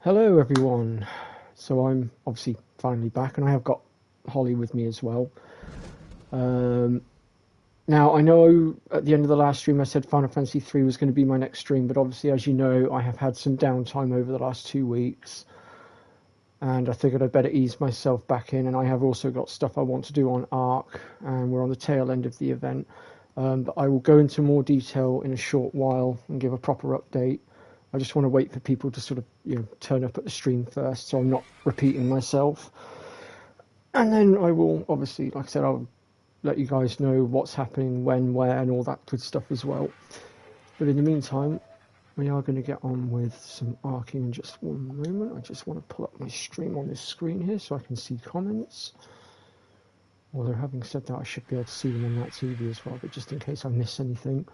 Hello everyone. So I'm obviously finally back, and I have got Holly with me as well. Um, Now I know at the end of the last stream I said Final Fantasy 3 was going to be my next stream, but obviously, as you know, I have had some downtime over the last 2 weeks, and I figured I'd better ease myself back in. And I have also got stuff I want to do on Ark, and we're on the tail end of the event. But I will go into more detail in a short while and give a proper update. I just want to wait for people to sort of, turn up at the stream first, so I'm not repeating myself. And then I will, obviously, like I said, I'll let you guys know what's happening, when, where, and all that good stuff as well. But in the meantime, we are going to get on with some arcing in just one moment. I just want to pull up my stream on this screen here so I can see comments. Although, having said that, I should be able to see them on that TV as well, but just in case I miss anything.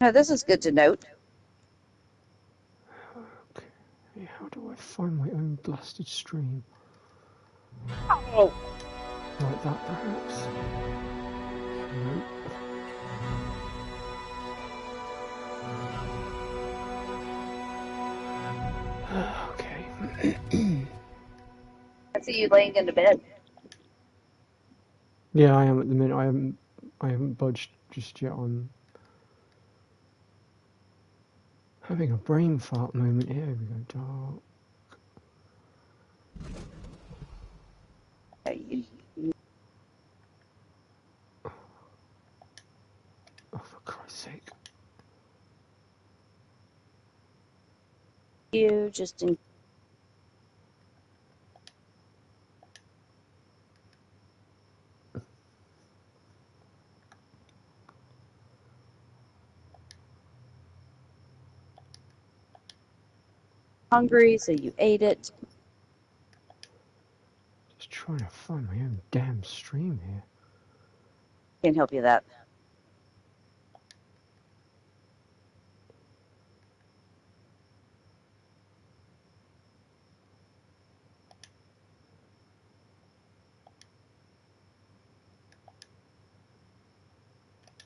No, this is good to note. Okay, how do I find my own blasted stream? Oh. Like that, perhaps? Nope. Okay. I see you laying in the bed. Yeah, I am at the minute. I haven't budged just yet. I'm having a brain fart moment here. We go dark. Oh, for Christ's sake! You just in. Hungry, so you ate it. Just trying to find my own damn stream here. Can't help you that.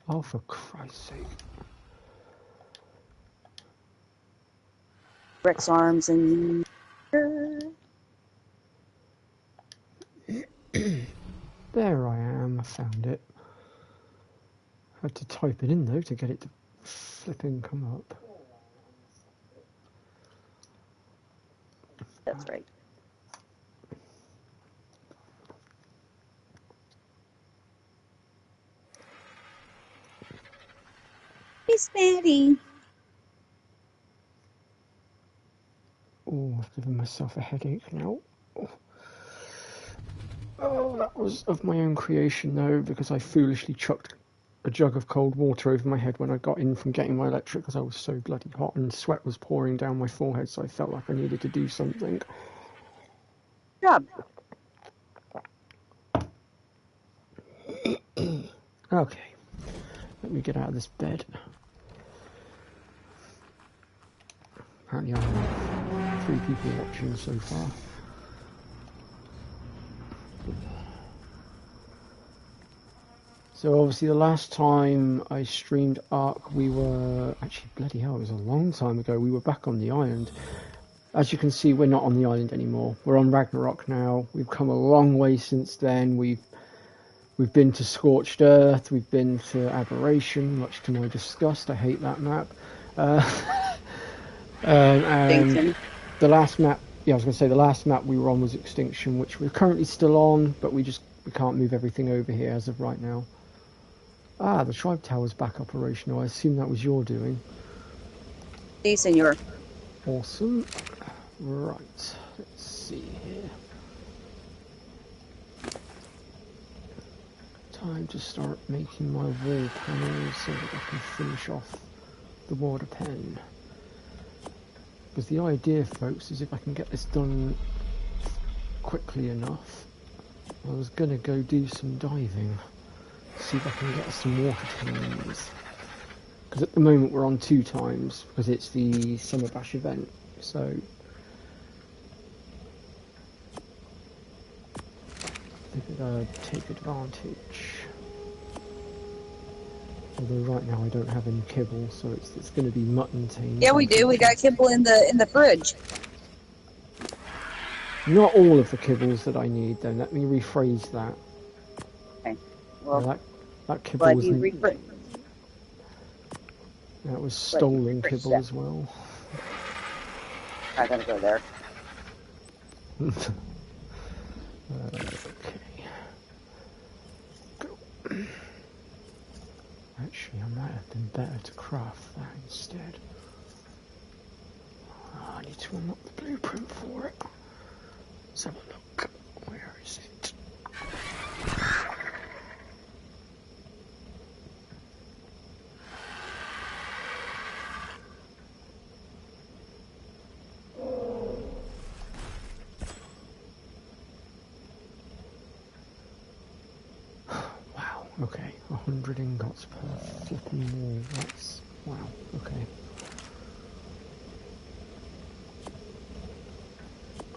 Oh, for Christ's sake! Rex arms and. There I am. I found it. Had to type it in though to get it to flipping come up. That's right. Hey, Spanny. Oh, I've given myself a headache now. Oh, that was of my own creation though, because I foolishly chucked a jug of cold water over my head when I got in from getting my electric, because I was so bloody hot and sweat was pouring down my forehead, so I felt like I needed to do something. Good job. Okay, let me get out of this bed. Apparently I have 3 people watching so far. So obviously the last time I streamed Ark, we were, actually bloody hell, it was a long time ago, we were back on the island. As you can see, we're not on the island anymore. We're on Ragnarok now. We've come a long way since then. We've been to Scorched Earth. We've been to Aberration, much to my disgust. I hate that map. And the last map, I was going to say the last map we were on was Extinction, which we're currently still on, but we can't move everything over here as of right now. Ah, the Tribe Tower's back operational. I assume that was your doing. Si, senor. Awesome. Right, let's see here. Time to start making my wall panels so that I can finish off the water pen. Because the idea, folks, is if I can get this done quickly enough, I was going to go do some diving. See if I can get some water times. Because at the moment we're on 2 times, because it's the Summer Bash event. So I think I'd take advantage. Although right now I don't have any kibble, so it's going to be mutton team. Yeah, we do. We got kibble in the fridge. Not all of the kibbles that I need, then. Let me rephrase that. Okay. Well, Yeah, that kibble glad was... you rephrased. That was stolen kibble that. as well. Not gonna go there. Okay. Go. Actually, I might have been better to craft that instead. I need to unlock the blueprint for it. Let's have a look. Where is it? Wow, okay. 100 ingots per flipping wall. That's... wow, okay.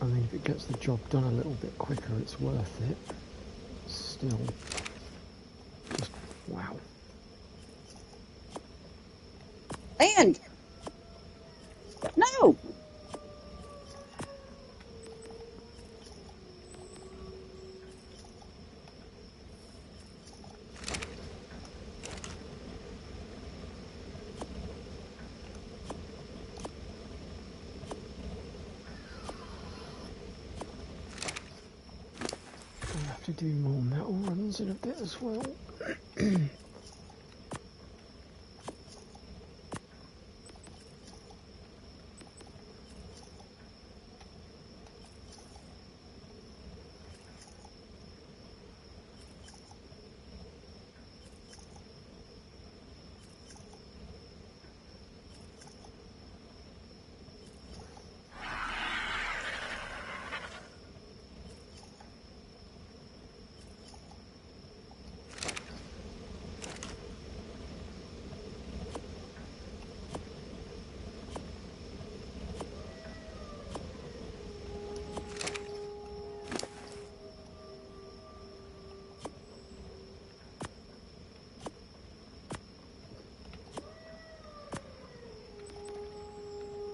I mean, if it gets the job done a little bit quicker, it's worth it. Still. Just, wow. Land! No! I have to do more metal runs in a bit as well.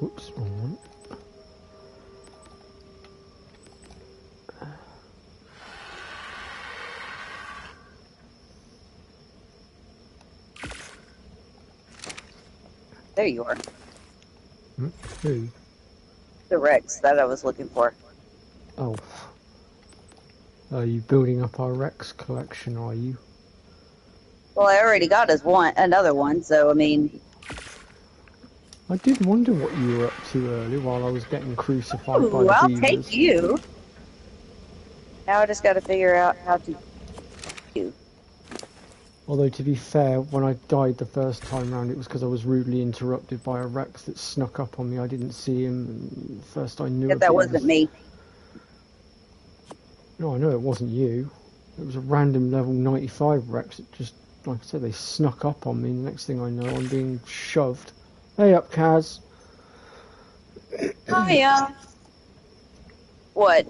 Whoops, wrong one. There you are. Who? The Rex that I was looking for. Oh. Are you building up our Rex collection, are you? Well, I already got another one, so I mean... I did wonder what you were up to earlier while I was getting crucified by Ooh, the I'll beavers. take you. Now I just got to figure out how to do. Although, to be fair, when I died the first time round, it was because I was rudely interrupted by a Rex that snuck up on me. I didn't see him, and first I knew Yeah, of that it wasn't was... me. No, I know it wasn't you. It was a random level 95 Rex. It just, like I said, they snuck up on me, and the next thing I know, I'm being shoved. Hey up, Kaz. Hiya. What?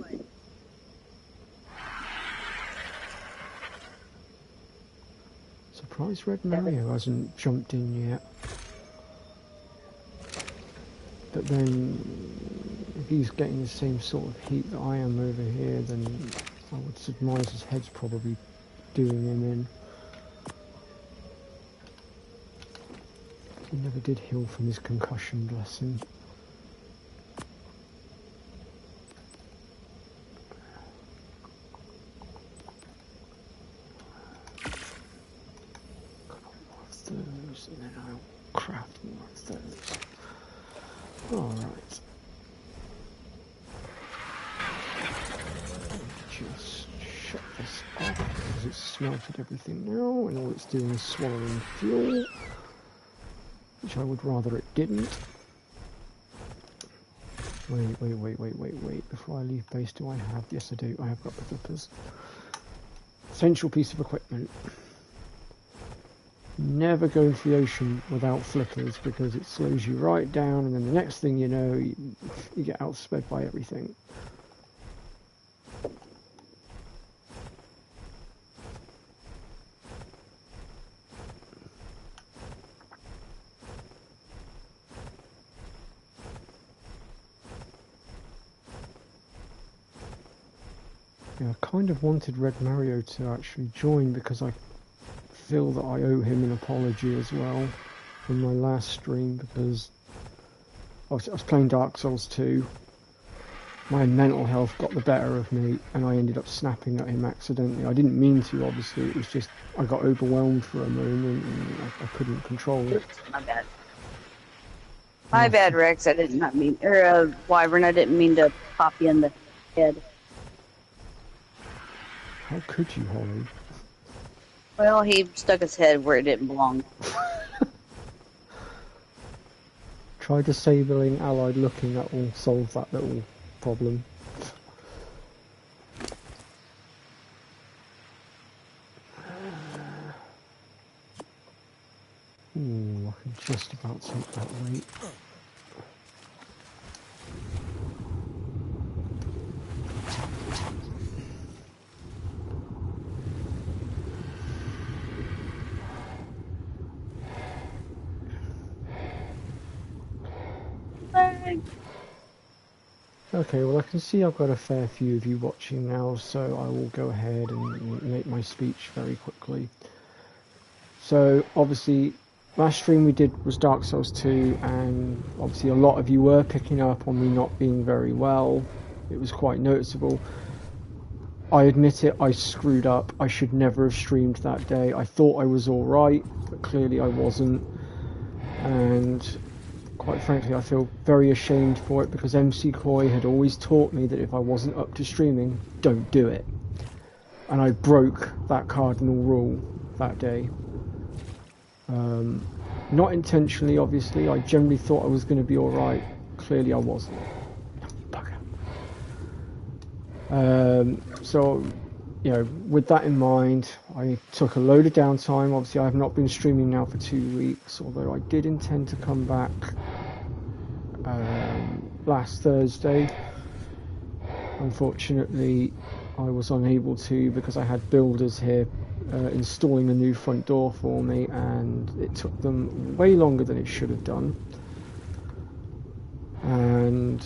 Surprised Red Mario hasn't jumped in yet. But then, if he's getting the same sort of heat that I am over here, then I would surmise his head's probably doing him in. He never did heal from his concussion, bless him. Those, and then I'll craft more of those. Alright. Just shut this off because it's smelted everything now, and all it's doing is swallowing fuel, which I would rather it didn't. Wait. Before I leave base, do I have... Yes, I do. I have got the flippers. Essential piece of equipment. Never go into the ocean without flippers because it slows you right down, and then the next thing you know, you get outsped by everything. Yeah, I kind of wanted Red Mario to actually join because I feel that I owe him an apology as well from my last stream, because I was playing Dark Souls 2. My mental health got the better of me and I ended up snapping at him accidentally. I didn't mean to, obviously. It was just I got overwhelmed for a moment and I couldn't control it. Oops, my bad. My bad, Rex. I did not mean, Wyvern. I didn't mean to pop you in the head. How could you, Holly? Well, he stuck his head where it didn't belong. Try disabling allied looking, that will solve that little problem. Ooh, I can just about take that weight. Okay, well I can see I've got a fair few of you watching now, so I will go ahead and make my speech very quickly. So obviously last stream we did was Dark Souls 2, and obviously a lot of you were picking up on me not being very well. It was quite noticeable. I admit it, I screwed up. I should never have streamed that day. I thought I was alright, but clearly I wasn't. And quite frankly, I feel very ashamed for it, because MC Coy had always taught me that if I wasn't up to streaming, don't do it. And I broke that cardinal rule that day. Not intentionally, obviously. I generally thought I was going to be alright. Clearly I wasn't. So, you know, with that in mind, I took a load of downtime. Obviously, I have not been streaming now for 2 weeks, although I did intend to come back last Thursday. Unfortunately, I was unable to because I had builders here installing a new front door for me, and it took them way longer than it should have done. And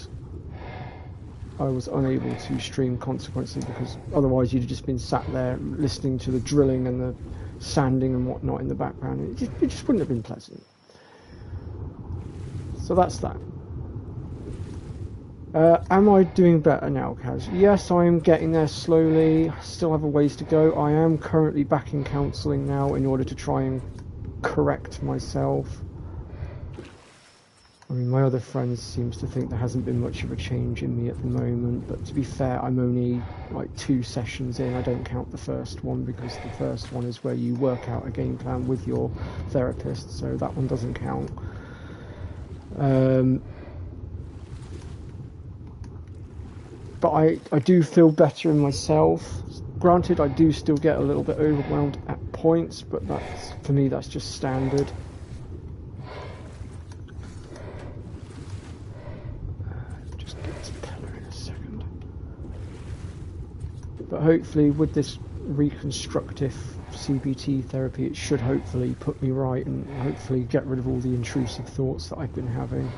I was unable to stream consequently, because otherwise you'd have just been sat there listening to the drilling and the sanding and whatnot in the background. It just wouldn't have been pleasant. So that's that. Am I doing better now, Kaz? Yes, I am getting there slowly. I still have a ways to go. I am currently back in counselling now in order to try and correct myself. I mean, my other friends seems to think there hasn't been much of a change in me at the moment, but to be fair, I'm only like 2 sessions in. I don't count the first one, because the first one is where you work out a game plan with your therapist, so that one doesn't count. But I do feel better in myself. Granted, I do still get a little bit overwhelmed at points, but that's, for me, that's just standard. Just get this pillar in a second. But hopefully, with this reconstructive CBT therapy, it should hopefully put me right and hopefully get rid of all the intrusive thoughts that I've been having.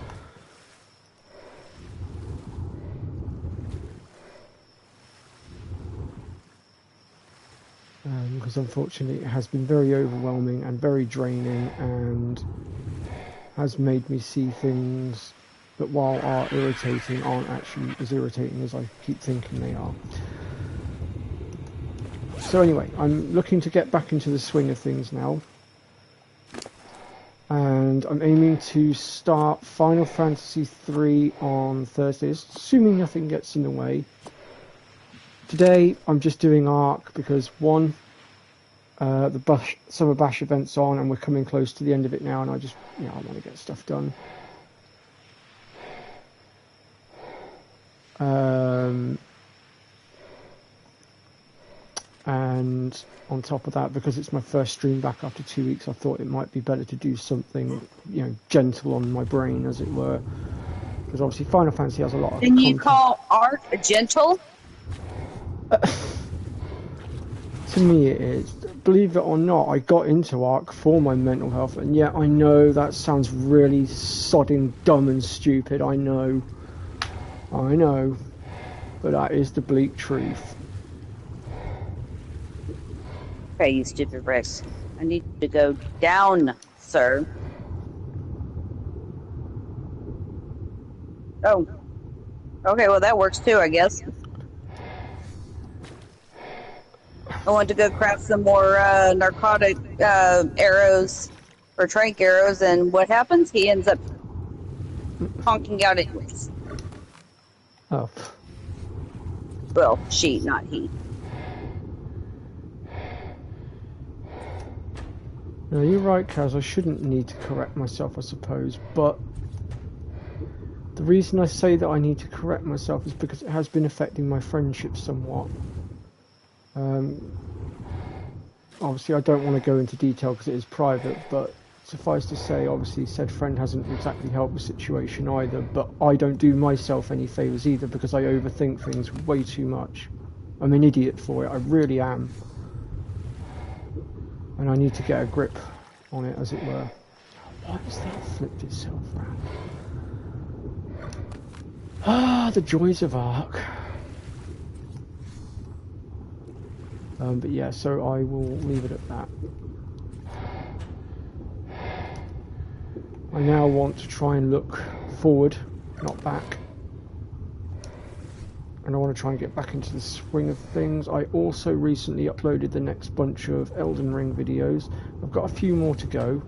Because unfortunately it has been very overwhelming and very draining, and has made me see things that, while are irritating, aren't actually as irritating as I keep thinking they are. So anyway, I'm looking to get back into the swing of things now, and I'm aiming to start Final Fantasy 3 on Thursdays, assuming nothing gets in the way. Today I'm just doing Arc because, one, the Summer Bash event's on and we're coming close to the end of it now, and I just, I want to get stuff done. And on top of that, because it's my first stream back after 2 weeks, I thought it might be better to do something, gentle on my brain, as it were. Because obviously Final Fantasy has a lot of Can you call Arc gentle? To me it is. Believe it or not, I got into Arc for my mental health, and yeah, I know that sounds really sodding dumb and stupid, I know, but that is the bleak truth. Okay, you stupid Rex. I need you to go down, sir. Oh. Okay, well that works too, I guess. I want to go craft some more narcotic arrows or trank arrows, and what happens? He ends up honking out anyways. Oh. Well, she, not he. No, you're right, Kaz. I shouldn't need to correct myself, I suppose. But the reason I say that I need to correct myself is because it has been affecting my friendship somewhat. Obviously, I don't want to go into detail because it is private, but suffice to say, obviously, said friend hasn't exactly helped the situation either. But I don't do myself any favours either because I overthink things way too much. I'm an idiot for it, I really am. And I need to get a grip on it, as it were. Why has that flipped itself round? Ah, the joys of Ark. But yeah, so I will leave it at that. I now want to try and look forward, not back. And I want to try and get back into the swing of things. I also recently uploaded the next bunch of Elden Ring videos. I've got a few more to go.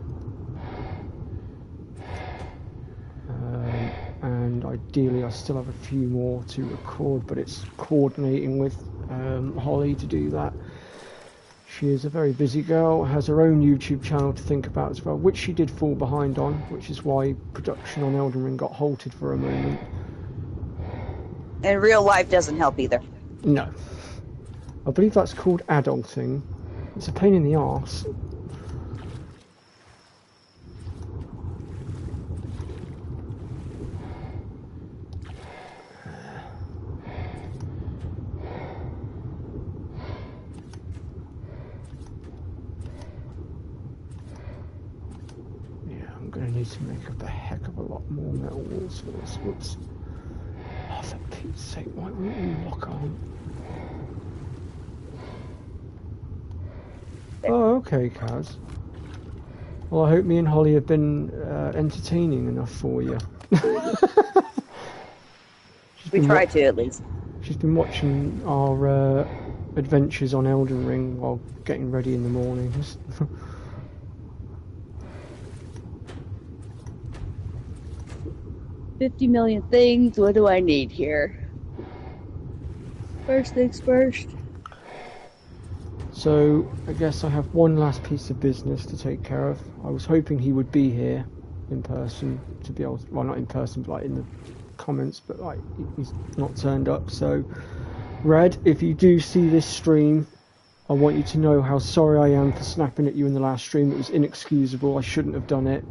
And ideally I still have a few more to record, but it's coordinating with Holly to do that. She is a very busy girl, has her own YouTube channel to think about as well, which she did fall behind on, which is why production on Elden Ring got halted for a moment. And real life doesn't help either. No. I believe that's called adulting. It's a pain in the arse. To make up a heck of a lot more metal walls for this. Whoops. Oh, for Pete's sake, why won't you lock on? Oh, okay, Kaz. Well, I hope me and Holly have been entertaining enough for you. We try to, at least. She's been watching our adventures on Elden Ring while getting ready in the mornings. 50 million things. What do I need here? First things first. So, I guess I have one last piece of business to take care of. I was hoping he would be here in person to be able to, well, not in person, but like in the comments, but like he's not turned up. So, Red, if you do see this stream, I want you to know how sorry I am for snapping at you in the last stream. It was inexcusable. I shouldn't have done it.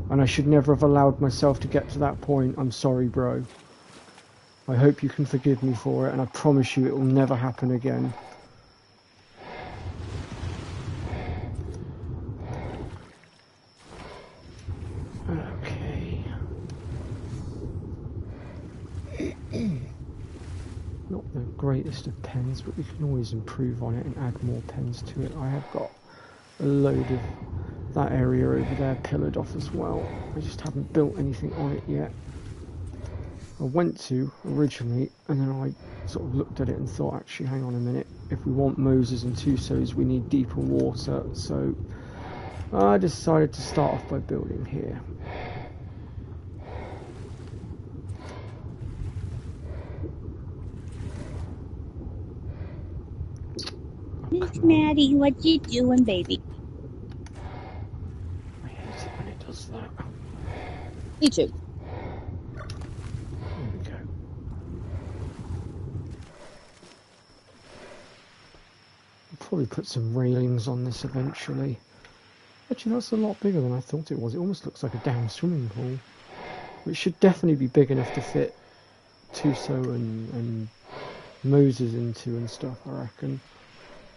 And I should never have allowed myself to get to that point. I'm sorry, bro. I hope you can forgive me for it, and I promise you it will never happen again. Okay. Not the greatest of pens, but we can always improve on it and add more pens to it. I have got a load of that area over there pillared off as well. I just haven't built anything on it yet. I went to originally, and then I sort of looked at it and thought, actually, hang on a minute. If we want Moses and Tusos, we need deeper water. So I decided to start off by building here. Miss Maddie, what you doing, baby? I hate it when it does that. Me too. There we go. I'll probably put some railings on this eventually. Actually, that's a lot bigger than I thought it was. It almost looks like a damn swimming pool. It should definitely be big enough to fit Tuso and Moses into and stuff, I reckon.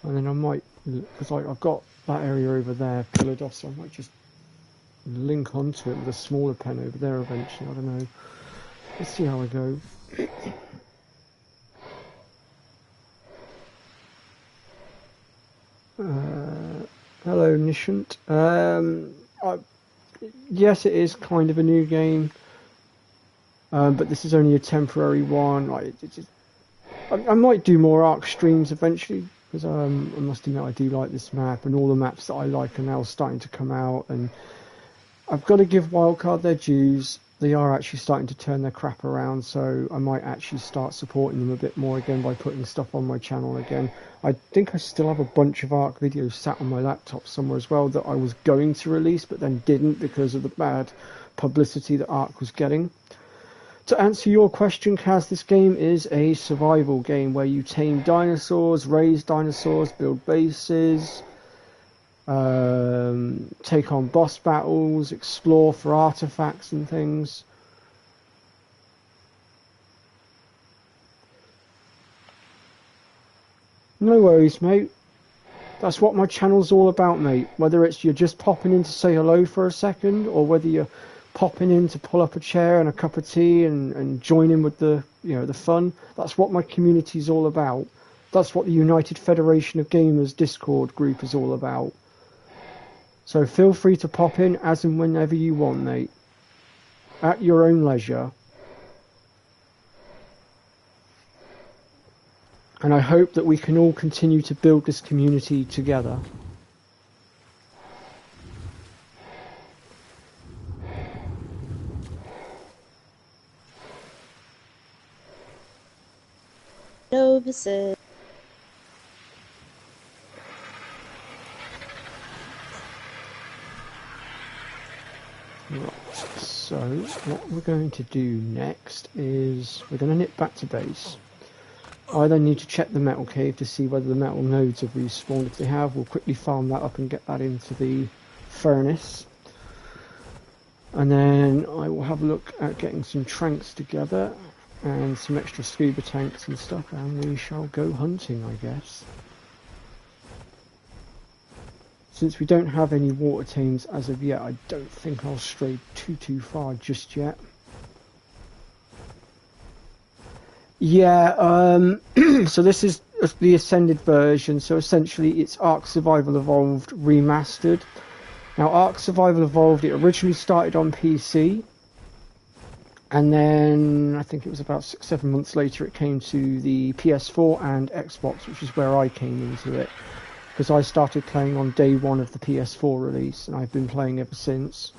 And then I might, because I've got that area over there pillared off, so I might just link onto it with a smaller pen over there eventually. I don't know. Let's see how I go. Hello, Nishant. Yes, it is kind of a new game, but this is only a temporary one. I might do more Ark streams eventually, because I must admit I do like this map, and all the maps that I like are now starting to come out, and I've got to give Wildcard their dues. They are actually starting to turn their crap around, so I might actually start supporting them a bit more again by putting stuff on my channel again. I think I still have a bunch of Ark videos sat on my laptop somewhere as well that I was going to release but then didn't because of the bad publicity that Ark was getting. To answer your question, Kaz, this game is a survival game where you tame dinosaurs, raise dinosaurs, build bases, take on boss battles, explore for artifacts and things. No worries, mate. That's what my channel's all about, mate. Whether it's you're just popping in to say hello for a second, or whether you're popping in to pull up a chair and a cup of tea and join in with the the fun. That's what my community's all about. That's what the United Federation of Gamers Discord group is all about. So feel free to pop in as and whenever you want, mate. At your own leisure. And I hope that we can all continue to build this community together. Novices. Right, so what we're going to do next is we're going to nip back to base. I then need to check the metal cave to see whether the metal nodes have respawned. If they have, we'll quickly farm that up and get that into the furnace. And then I will have a look at getting some tranks together and some extra scuba tanks and stuff, and we shall go hunting, I guess. Since we don't have any water tames as of yet, I don't think I'll stray too far just yet. Yeah, so this is the Ascended version, so essentially it's Ark Survival Evolved remastered. Now, Ark Survival Evolved, it originally started on PC, and then I think it was about 6-7 months later it came to the PS4 and Xbox, which is where I came into it, because I started playing on day one of the PS4 release, and I've been playing ever since.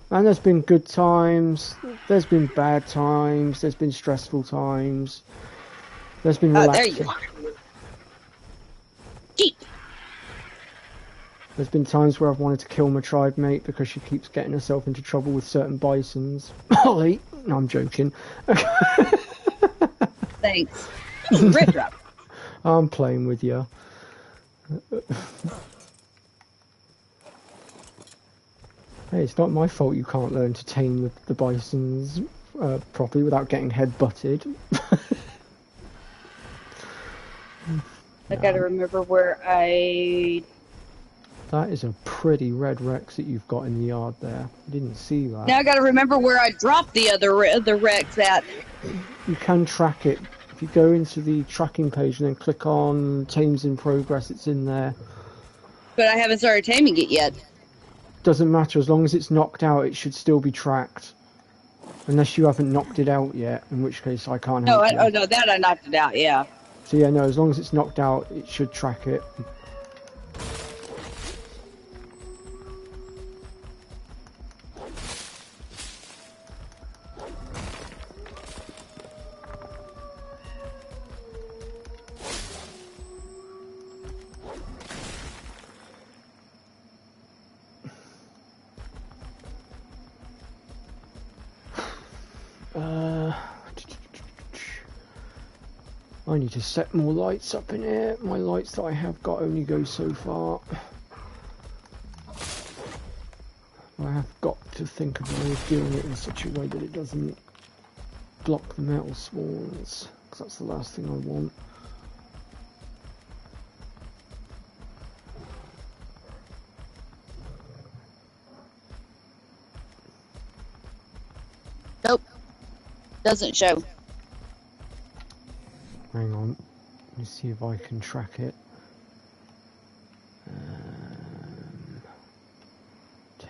And there's been good times, there's been bad times, there's been stressful times, there's been relaxing. There you are. Jeep. There's been times where I've wanted to kill my tribe mate because she keeps getting herself into trouble with certain bisons. Ollie! No, I'm joking. Thanks. Rip drop. I'm playing with you. Hey, it's not my fault you can't learn to tame the bisons properly without getting head-butted. I gotta remember where I... That is a pretty red Rex that you've got in the yard there. I didn't see that. Now I gotta remember where I dropped the other Rex at. You can track it. If you go into the tracking page and then click on Tames in Progress, it's in there. But I haven't started taming it yet. Doesn't matter, as long as it's knocked out, it should still be tracked. Unless you haven't knocked it out yet, in which case I can't help you. Oh no, that I knocked it out, yeah. So yeah, no, as long as it's knocked out, it should track it. I need to set more lights up in here. My lights that I have got only go so far. I have got to think of a way of doing it in such a way that it doesn't block the metal spawns, because that's the last thing I want. Nope. Doesn't show. Hang on, let me see if I can track it.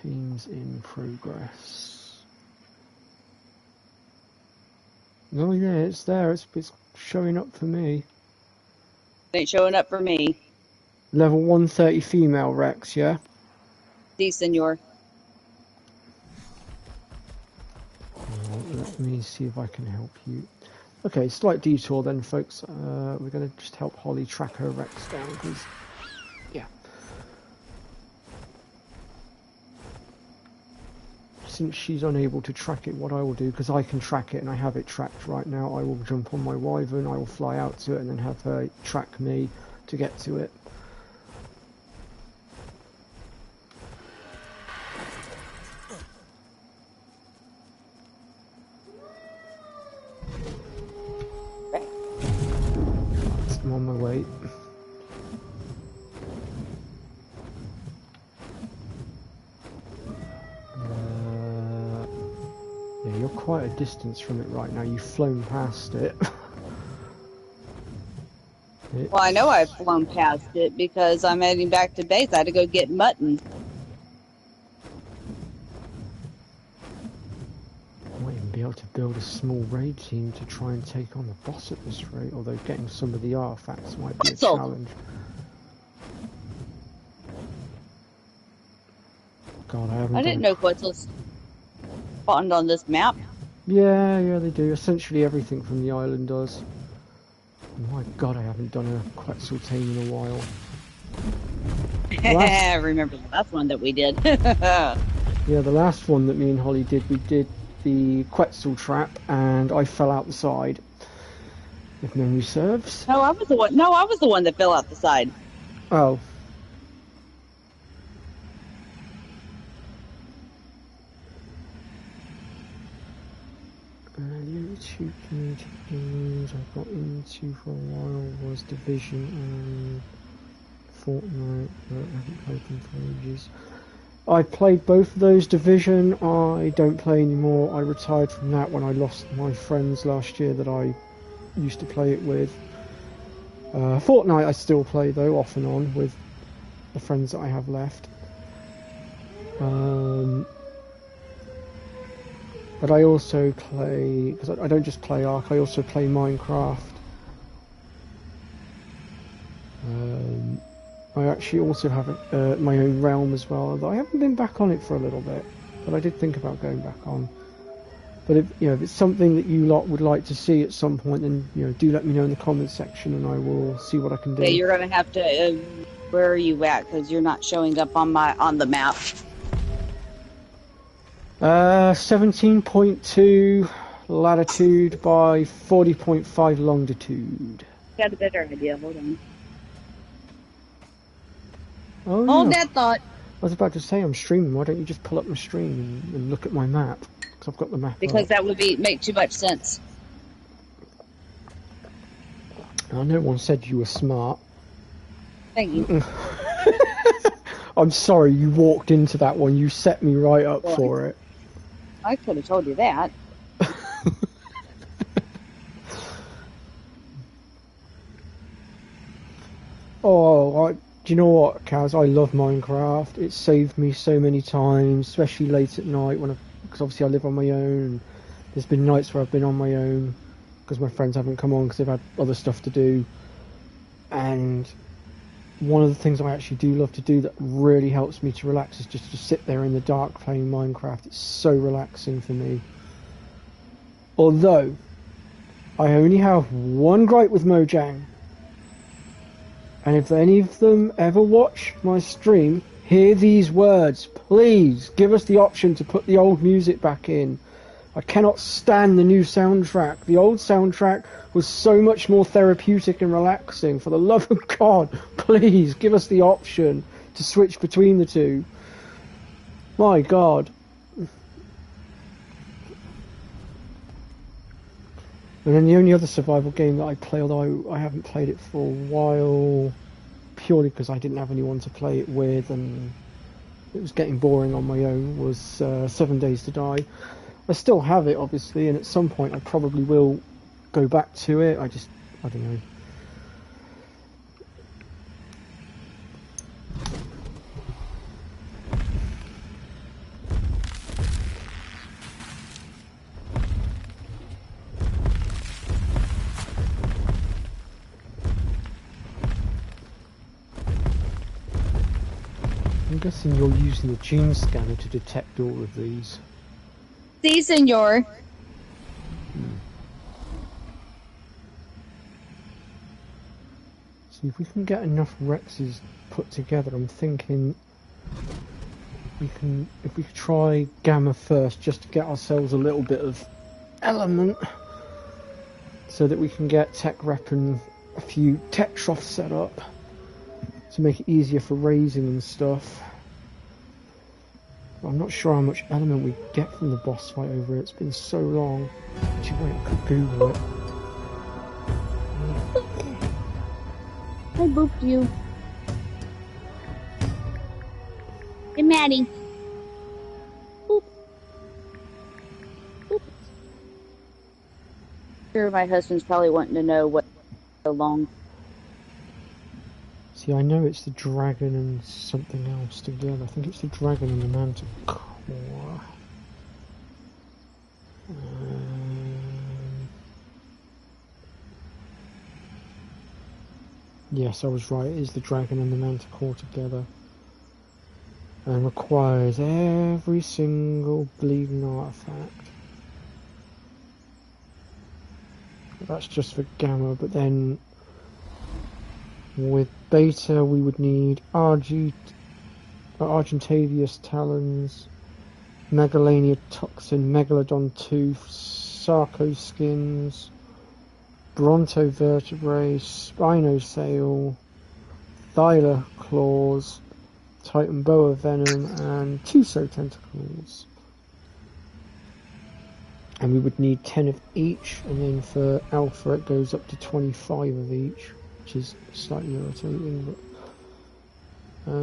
Teams in progress. Oh yeah, it's there. It's showing up for me. It ain't showing up for me. Level 130 female Rex, yeah? See, senor. Let me see if I can help you. Okay, slight detour then, folks. We're going to just help Holly track her Rex down, because, yeah. Since she's unable to track it, what I will do, because I can track it and I have it tracked right now, I will jump on my Wyvern, I will fly out to it and then have her track me to get to it. I'm on my way. Yeah, you're quite a distance from it right now. You've flown past it. Well, I know I've flown past it because I'm heading back to base. I had to go get mutton. I might even be able to build a small raid team to try and take on the boss at this rate, although getting some of the artifacts might be a challenge. God, I didn't know Quetzals spawned on this map. Yeah, they do. Essentially everything from the island does. My God, I haven't done a Quetzal tame in a while. I remember the last one that we did. Yeah, the last one that me and Holly did, we did the Quetzal trap, and I fell out the side, if memory serves. No, I was the one. No, I was the one that fell out the side. Oh. The two community games I got into for a while was Division and Fortnite, but I haven't played them for ages. I played both of those. Division I don't play anymore. I retired from that when I lost my friends last year that I used to play it with. Fortnite I still play though, off and on, with the friends that I have left. But I also play, because I don't just play Ark, I also play Minecraft. I actually also have my own realm as well, although I haven't been back on it for a little bit, but I did think about going back on. But if it's something that you lot would like to see at some point, then do let me know in the comments section, and I will see what I can do. Yeah, you're gonna have to. Where are you at? Because you're not showing up on the map. 17.2 latitude by 40.5 longitude. Got a better idea. Hold on. Oh, Hold yeah. that thought. I was about to say I'm streaming. Why don't you just pull up my stream and look at my map? Because I've got the map. Because up. that would make too much sense. No one said you were smart. Thank you. I'm sorry you walked into that one. You set me right up for it. I could have told you that. Do you know what, Kaz? I love Minecraft. It saved me so many times, especially late at night because obviously I live on my own. And there's been nights where I've been on my own because my friends haven't come on because they've had other stuff to do. And one of the things I actually do love to do that really helps me to relax is just to sit there in the dark playing Minecraft. It's so relaxing for me. Although, I only have one gripe with Mojang. And if any of them ever watch my stream, hear these words. Please, give us the option to put the old music back in. I cannot stand the new soundtrack. The old soundtrack was so much more therapeutic and relaxing. For the love of God, please give us the option to switch between the two. My God. And then the only other survival game that I play, although I haven't played it for a while, purely because I didn't have anyone to play it with and it was getting boring on my own, was 7 Days to Die. I still have it, obviously, and at some point I probably will go back to it. I don't know. I'm guessing you're using the gene scanner to detect all of these. Si, senor. See if we can get enough Rexes put together. I'm thinking if we could try Gamma first, just to get ourselves a little bit of element, so that we can get Tech Rep and a few Tech Troughs set up to make it easier for raising and stuff. But I'm not sure how much element we get from the boss fight over it. It's been so long. Actually, wait, I could Google it. I booped you. Hey, Maddie. Boop. Boop. Sure, my husband's probably wanting to know what so long. See, I know it's the dragon and something else together. I think it's the dragon and the manticore. Yes, I was right. It is the dragon and the manticore together. And requires every single bleeding artifact. That's just for Gamma, but then with Beta we would need Argentavius Talons, Megalania Toxin, Megalodon Tooth, Sarco Skins, Bronto Vertebrae, Spinosail, Thyla Claws, Titan Boa Venom, and Tiso Tentacles. And we would need 10 of each, and then for Alpha it goes up to 25 of each, which is slightly irritating. But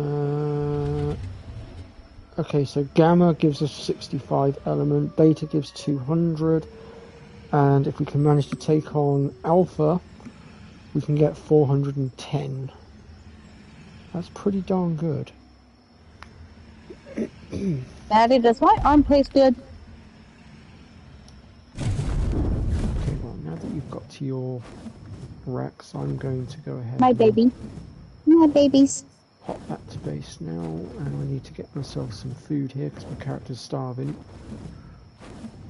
okay, so Gamma gives us 65 element, Beta gives 200, and if we can manage to take on Alpha, we can get 410. That's pretty darn good. Maddie, does my arm taste good? Okay, well, now that you've got to your Rex, I'm going to go ahead My baby. My babies. pop back to base now, and I need to get myself some food here because my character's starving.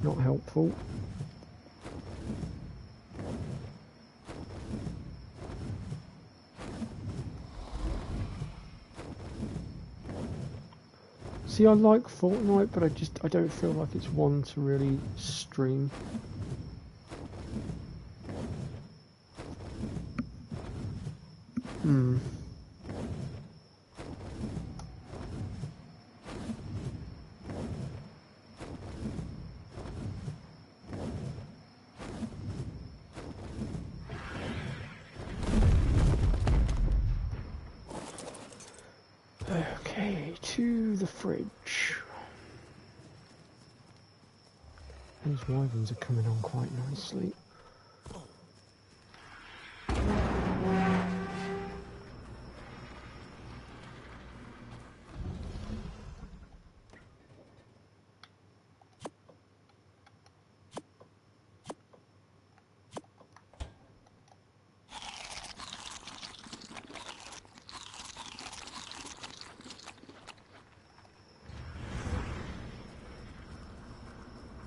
Not helpful. See, I like Fortnite, but I don't feel like it's one to really stream. Okay, to the fridge. These wyverns are coming on quite nicely.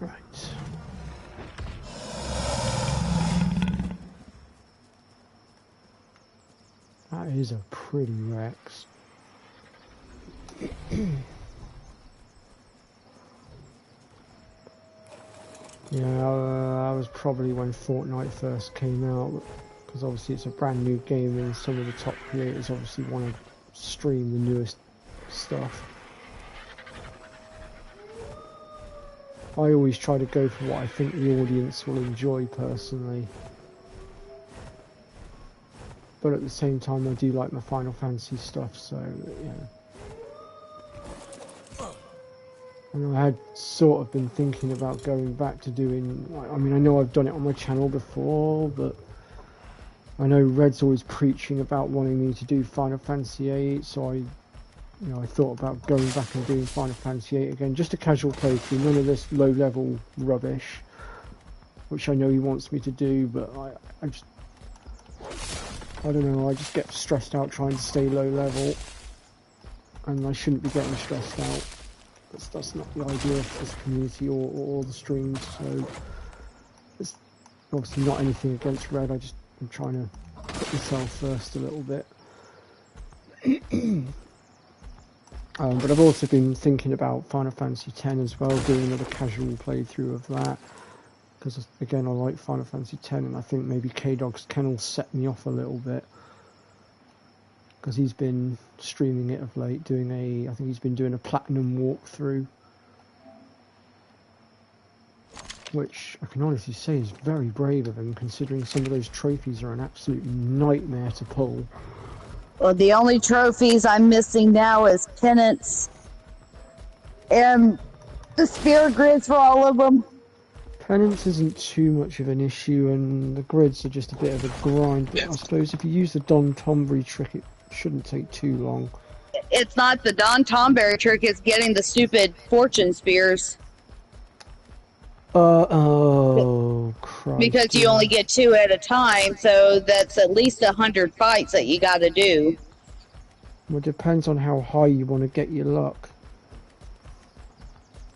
Right. That is a pretty Rex. Yeah, that was probably when Fortnite first came out, because obviously it's a brand new game and some of the top creators obviously want to stream the newest stuff. I always try to go for what I think the audience will enjoy personally. But at the same time I do like my Final Fantasy stuff, so yeah. And I had sort of been thinking about going back to doing, I mean, I know I've done it on my channel before, but I know Red's always preaching about wanting me to do Final Fantasy 8, so I thought about going back and doing Final Fantasy 8 again, just a casual playthrough, none of this low-level rubbish, which I know he wants me to do, but I don't know, I just get stressed out trying to stay low level. and I shouldn't be getting stressed out. That's not the idea of this community or the streams. So it's obviously not anything against Red. I'm trying to put myself first a little bit. But I've also been thinking about Final Fantasy X as well, doing another casual playthrough of that. Because again, I like Final Fantasy X, and I think maybe K-Dog's kennel set me off a little bit. Because he's been streaming it of late, I think he's been doing a platinum walkthrough. Which I can honestly say is very brave of him, considering some of those trophies are an absolute nightmare to pull. Well, the only trophies I'm missing now is pennants and the spirit grids for all of them. Penance isn't too much of an issue, and the grids are just a bit of a grind. But I suppose if you use the Don Tombury trick, it shouldn't take too long. It's not the Don Tombury trick, it's getting the stupid fortune spears. Oh, Christ. Because you only get 2 at a time, so that's at least 100 fights that you gotta do. Well, it depends on how high you want to get your luck.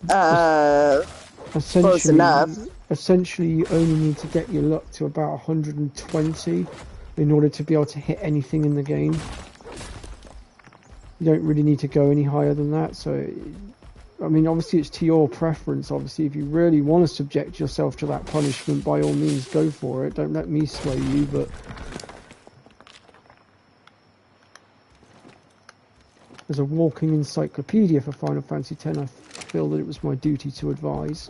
Close enough. Essentially, you only need to get your luck to about 120 in order to be able to hit anything in the game. You don't really need to go any higher than that, so... I mean, obviously it's to your preference. Obviously, if you really want to subject yourself to that punishment, by all means, go for it. Don't let me sway you, but... As a walking encyclopedia for Final Fantasy X, I feel that it was my duty to advise.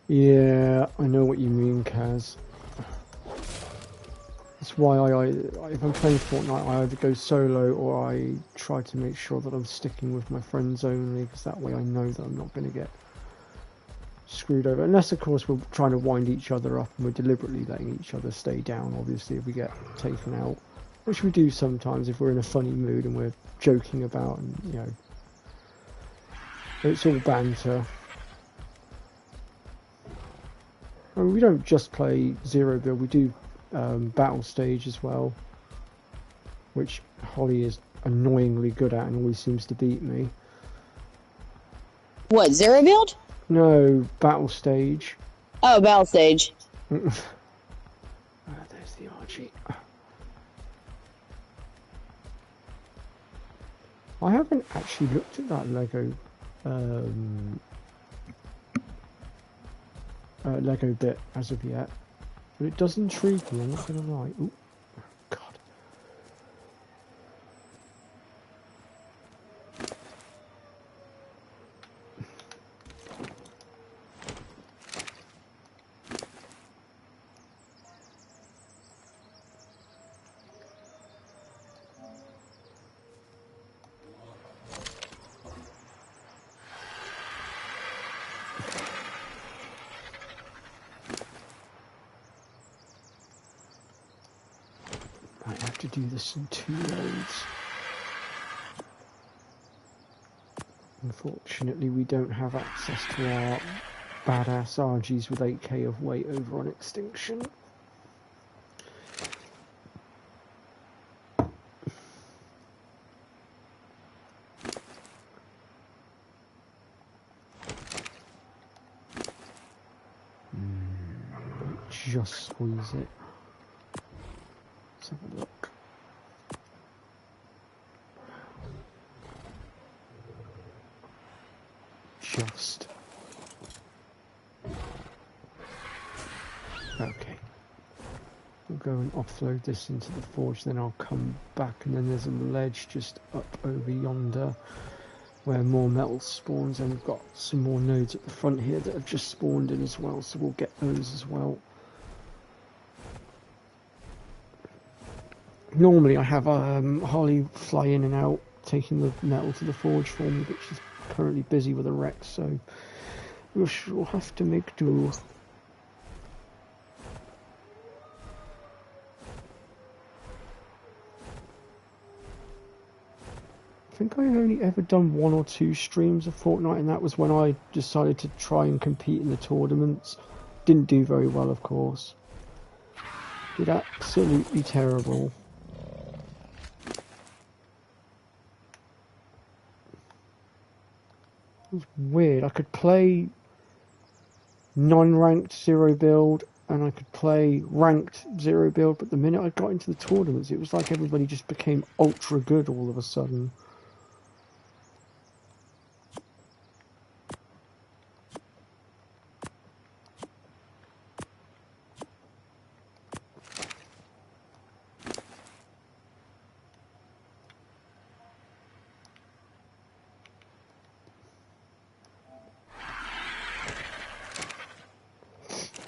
Yeah, I know what you mean, Kaz. That's why if I'm playing Fortnite, I either go solo or I try to make sure that I'm sticking with my friends only, because that way I know that I'm not going to get screwed over. Unless, of course, we're trying to wind each other up and we're deliberately letting each other stay down, obviously, if we get taken out. Which we do sometimes if we're in a funny mood and we're joking about, and, you know, it's all banter. I mean, we don't just play Zero Build, we do Battle Stage as well, which Holly is annoyingly good at and always seems to beat me. What, Zero Build? No, Battle Stage. Oh, Battle Stage. There's the Archie. I haven't actually looked at that Lego Lego bit as of yet, but it does intrigue me, I'm not gonna lie. Ooh, God. To do this in 2 loads. Unfortunately, we don't have access to our badass RGs with 8k of weight over on Extinction. Just squeeze it. Let's have a look. Just. Okay. We'll go and offload this into the forge, then I'll come back, and then there's a ledge just up over yonder where more metal spawns, and we've got some more nodes at the front here that have just spawned in as well, so we'll get those as well. Normally I have Harley fly in and out, taking the metal to the forge for me, but she's currently busy with a wreck, so we'll have to make do. think I only ever done 1 or 2 streams of Fortnite, and that was when I decided to try and compete in the tournaments. Didn't do very well, of course. Did absolutely terrible. It was weird. I could play non-ranked 0 build, and I could play ranked 0 build, but the minute I got into the tournaments, it was like everybody just became ultra good all of a sudden.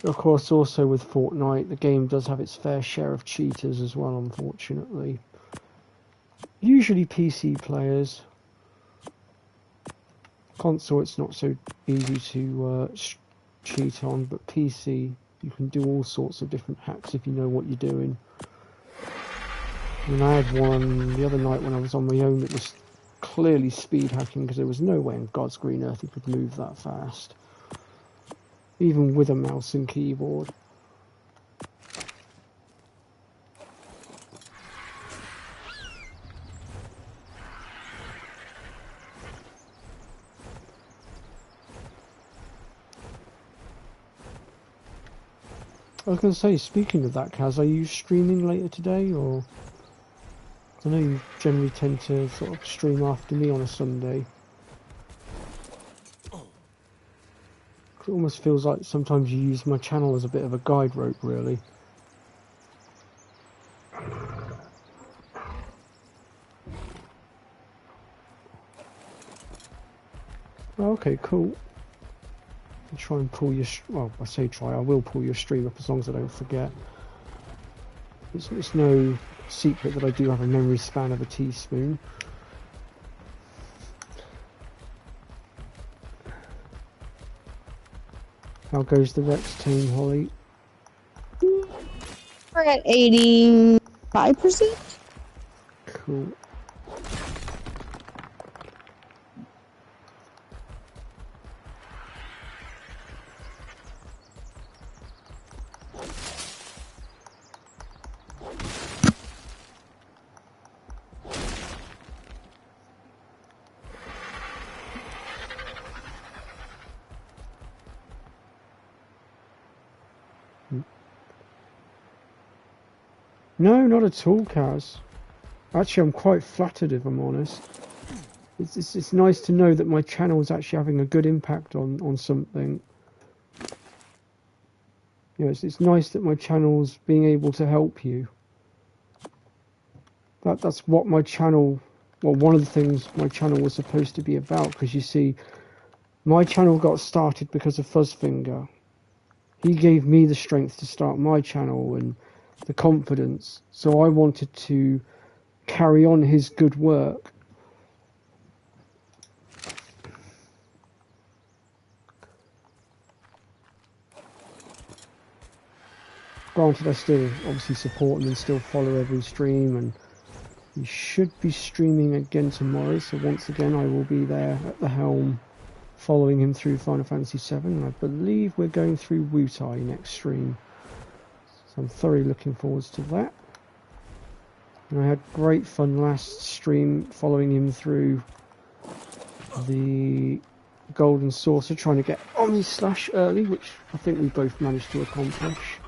Of course, also with Fortnite, the game does have its fair share of cheaters as well, unfortunately. Usually PC players. Console, it's not so easy to cheat on, but PC, you can do all sorts of different hacks if you know what you're doing. And I had one the other night when I was on my own that was clearly speed hacking, because there was no way in God's green earth it could move that fast. Even with a mouse and keyboard. I was going to say, speaking of that, Kaz, are you streaming later today, or... I know you generally tend to sort of stream after me on a Sunday. It almost feels like sometimes you use my channel as a bit of a guide rope, really. Okay, cool. I'll try and pull your... well, I say try, I will pull your stream up as long as I don't forget. It's no secret that I do have a memory span of a teaspoon. How goes the Rex team, Holly? We're at 85%. Cool. No, not at all, Kaz. Actually, I'm quite flattered, if I'm honest. It's nice to know that my channel is actually having a good impact on something. You know, it's nice that my channel's being able to help you. That's what my channel... well, one of the things my channel was supposed to be about, because you see, my channel got started because of Fuzzfinger. He gave me the strength to start my channel and the confidence, so I wanted to carry on his good work. Granted, I still obviously support him and still follow every stream, and he should be streaming again tomorrow, so once again I will be there at the helm following him through Final Fantasy VII, and I believe we're going through Wutai next stream. So I'm thoroughly looking forward to that. And I had great fun last stream following him through the Golden Saucer, trying to get Omni-Slash early, which I think we both managed to accomplish.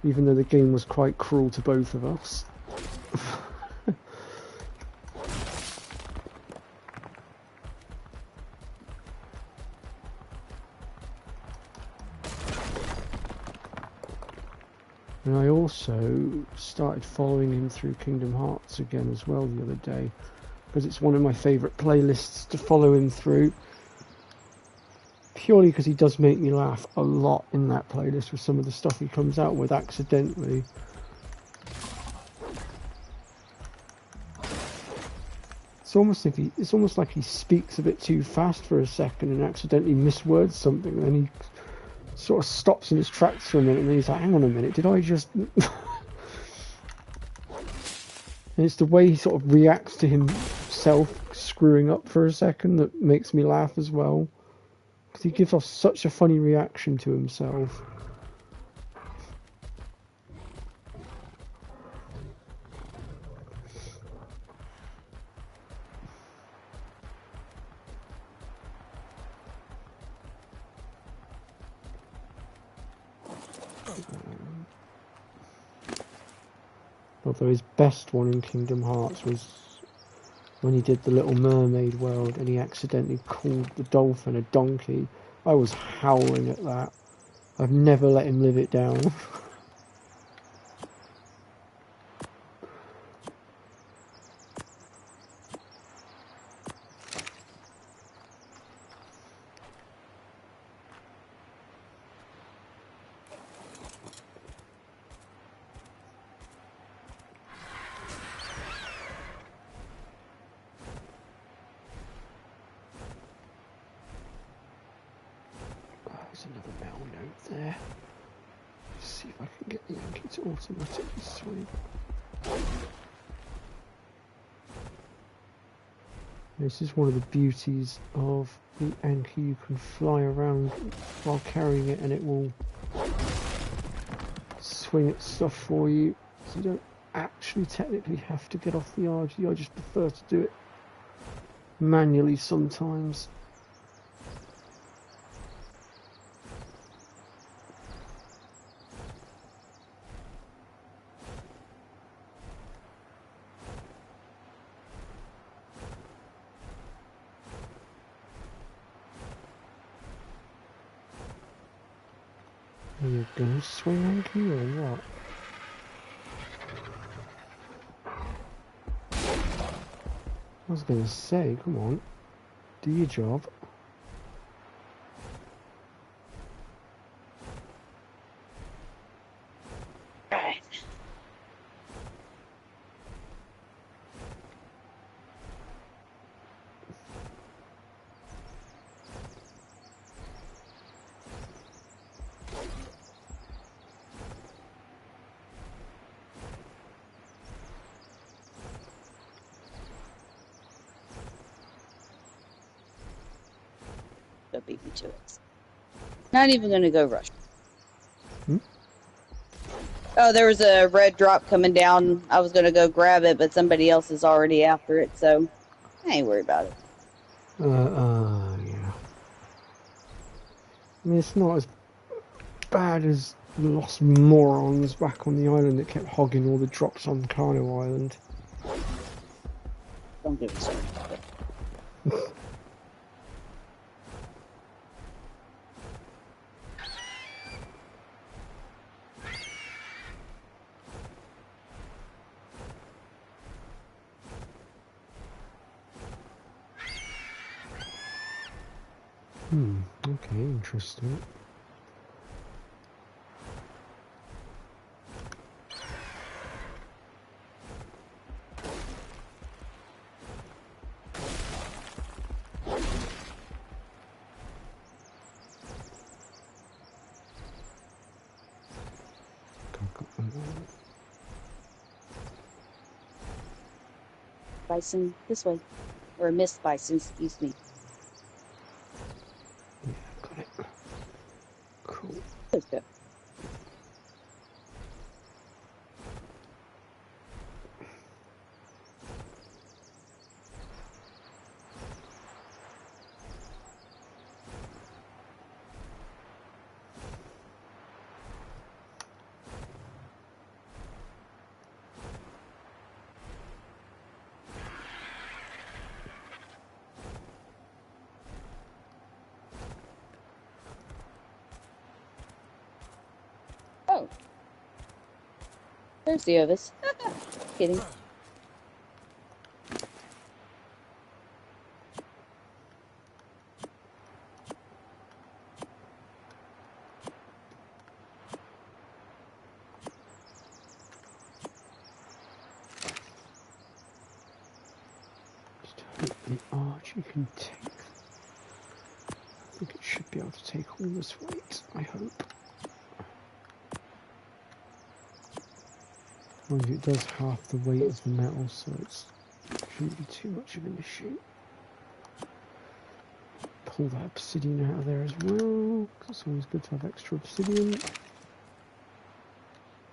Even though the game was quite cruel to both of us. And I also started following him through Kingdom Hearts again as well the other day, because it's one of my favourite playlists to follow him through. Purely because he does make me laugh a lot in that playlist with some of the stuff he comes out with accidentally. It's almost like he speaks a bit too fast for a second and accidentally miswords something, and then he sort of stops in his tracks for a minute, and then he's like, hang on a minute, did I just... And it's the way he sort of reacts to himself screwing up for a second that makes me laugh as well. Because he gives off such a funny reaction to himself. Although his best one in Kingdom Hearts was when he did the Little Mermaid world and he accidentally called the dolphin a donkey. I was howling at that. I've never let him live it down. There's another mail note there. Let's see if I can get the Yankee to automatically swing. This is one of the beauties of the Anki. You can fly around while carrying it and it will swing its stuff for you. So you don't actually technically have to get off the RG. I just prefer to do it manually sometimes. Are you going to swing Anki or what? I was going to say, come on, do your job. Right. Don't beat me to it. Not even going to go rush. Oh, there was a red drop coming down. I was going to go grab it, but somebody else is already after it, so I ain't worried about it. Yeah. I mean, it's not as bad as the lost morons back on the island that kept hogging all the drops on Kano Island. Don't get me started. Okay, interesting. Bison, this way. Or Miss Bison, excuse me. Yeah, got it. Cool. Let's go. Oh. There's the others. Kidding. Just hope the Archie can take. I think it should be able to take all this weight, I hope. Mind you, it does half the weight of the metal, so it shouldn't be too much of an issue. Pull that obsidian out of there as well, because it's always good to have extra obsidian.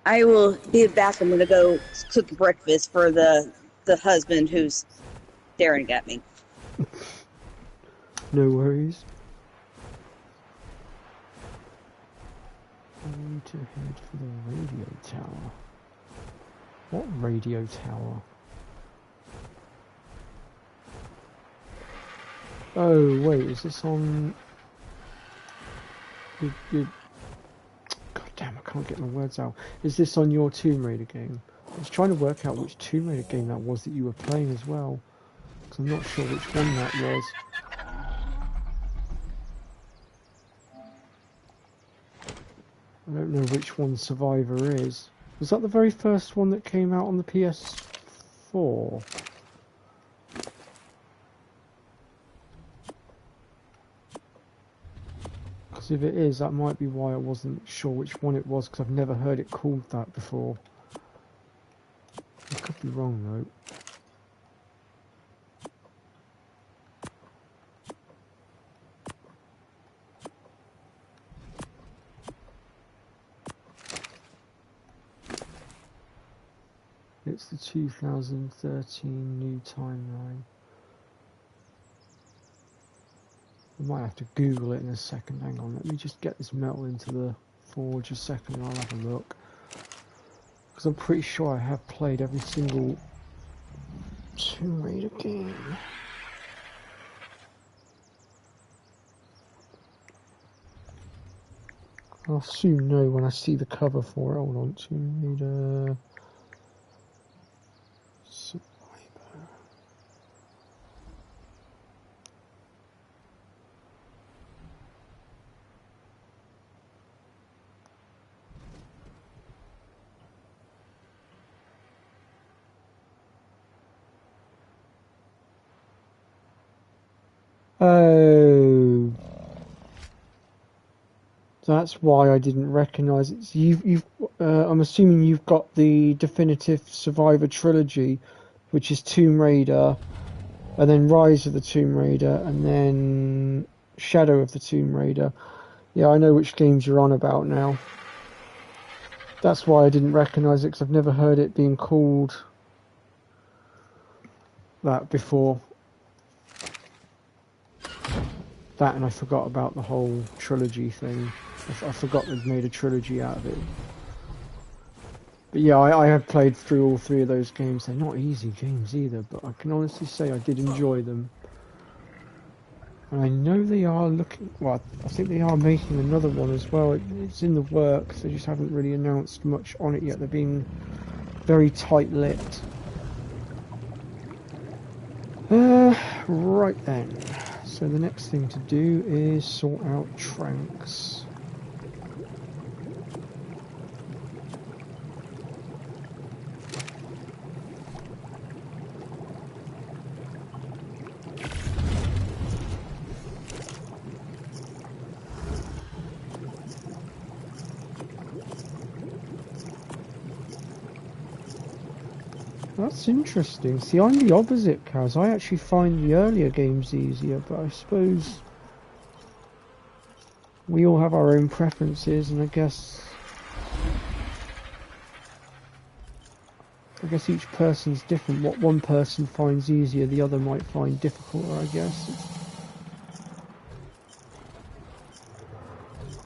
I will be back. I'm going to go cook breakfast for the husband who's staring at me. No worries. I need to head for the radio tower. What radio tower? Oh, wait, is this on... God damn, I can't get my words out. Is this on your Tomb Raider game? I was trying to work out which Tomb Raider game that was that you were playing as well, because I'm not sure which one that was. I don't know which one Survivor is. Was that the very first one that came out on the PS4? Because if it is, that might be why I wasn't sure which one it was, because I've never heard it called that before. I could be wrong though. It's the 2013 new timeline. I might have to Google it in a second. Hang on, let me just get this metal into the forge a second and I'll have a look. Because I'm pretty sure I have played every single Tomb Raider game. I'll soon know when I see the cover for it. Hold on, Tomb Raider... Oh, that's why I didn't recognise it. So I'm assuming you've got the definitive Survivor trilogy, which is Tomb Raider, and then Rise of the Tomb Raider, and then Shadow of the Tomb Raider. Yeah, I know which games you're on about now. That's why I didn't recognise it, because I've never heard it being called that before. That, and I forgot about the whole trilogy thing. I forgot they'd made a trilogy out of it. But yeah, I have played through all three of those games. They're not easy games either, but I can honestly say I did enjoy them. And I know they are looking... Well, I think they are making another one as well. It's in the works. They just haven't really announced much on it yet. They're being very tight-lipped. Right then. So the next thing to do is sort out Tranks. That's interesting. See, I'm the opposite, Kaz. I actually find the earlier games easier, but I suppose we all have our own preferences, and I guess each person's different. What one person finds easier, the other might find difficult, I guess.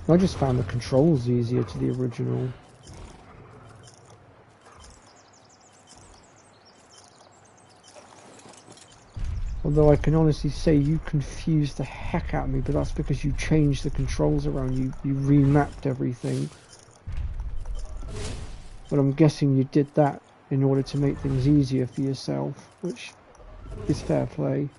I just found the controls easier to the original. Although I can honestly say you confused the heck out of me, but that's because you changed the controls around, you remapped everything. But I'm guessing you did that in order to make things easier for yourself, which is fair play.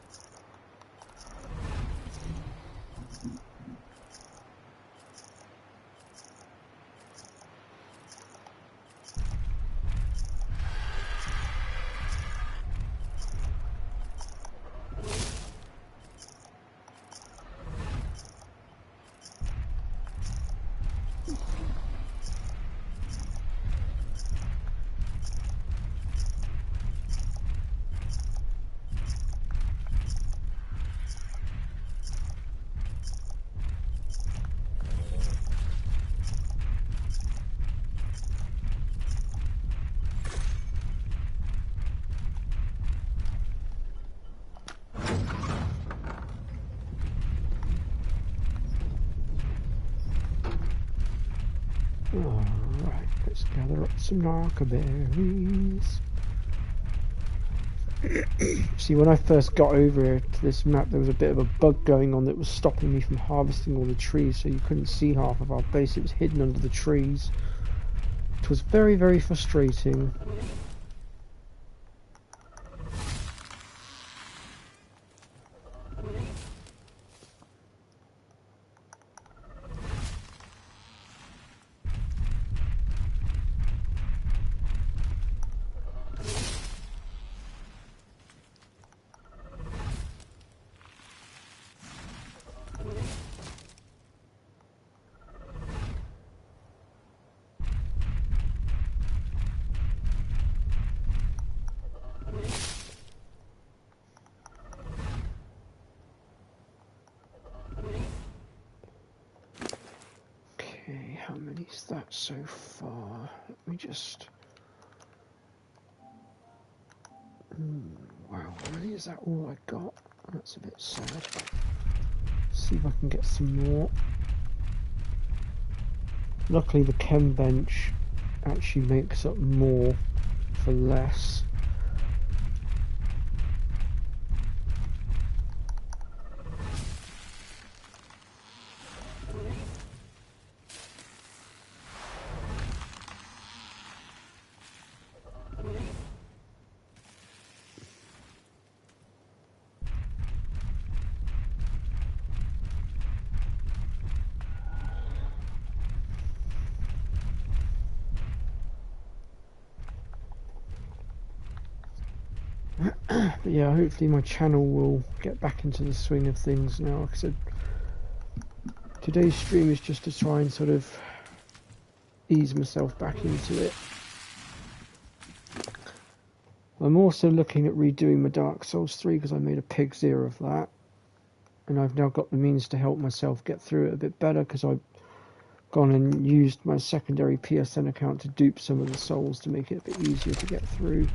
Alright, let's gather up some narca berries. See, when I first got over here to this map, there was a bit of a bug going on that was stopping me from harvesting all the trees, so you couldn't see half of our base. It was hidden under the trees. It was very, very frustrating. Okay, how many's that so far? Let me just... wow, really? Is that all I got? That's a bit sad. See if I can get some more. Luckily the chem bench actually makes up more for less. But yeah, hopefully my channel will get back into the swing of things now. Like I said, today's stream is just to try and sort of ease myself back into it. I'm also looking at redoing my Dark Souls 3 because I made a pig's ear of that. And I've now got the means to help myself get through it a bit better because I've gone and used my secondary PSN account to dupe some of the souls to make it a bit easier to get through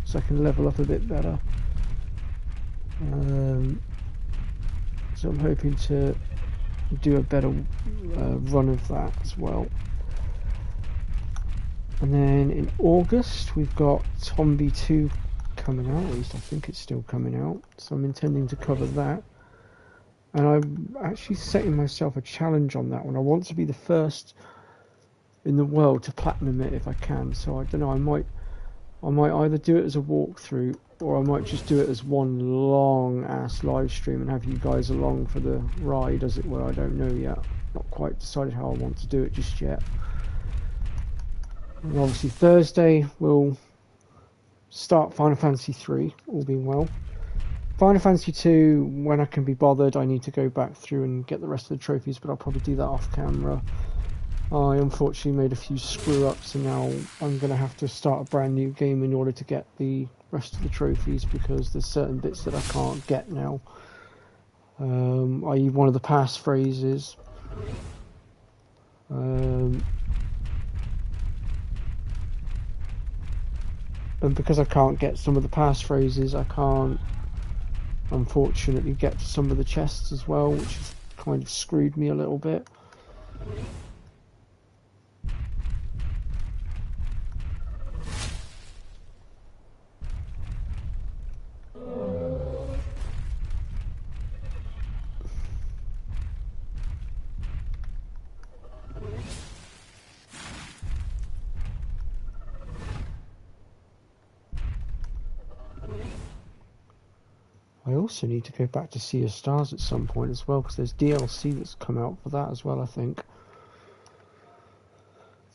so I can level up a bit better. So I'm hoping to do a better run of that as well. And then in August we've got Zombie 2 coming out, at least I think it's still coming out, so I'm intending to cover that. And I'm actually setting myself a challenge on that one. I want to be the first in the world to platinum it if I can, so I don't know, I might either do it as a walkthrough or I might just do it as one long ass live stream and have you guys along for the ride, as it were. I don't know yet. Not quite decided how I want to do it just yet. And obviously Thursday we'll start Final Fantasy 3, all being well. Final Fantasy 2, when I can be bothered, I need to go back through and get the rest of the trophies, but I'll probably do that off camera. I unfortunately made a few screw-ups and now I'm going to have to start a brand new game in order to get the rest of the trophies because there's certain bits that I can't get now. I.e. one of the passphrases. And because I can't get some of the passphrases, I can't unfortunately get to some of the chests as well, which has kind of screwed me a little bit. I also need to go back to Sea of Stars at some point as well, because there's DLC that's come out for that as well, I think.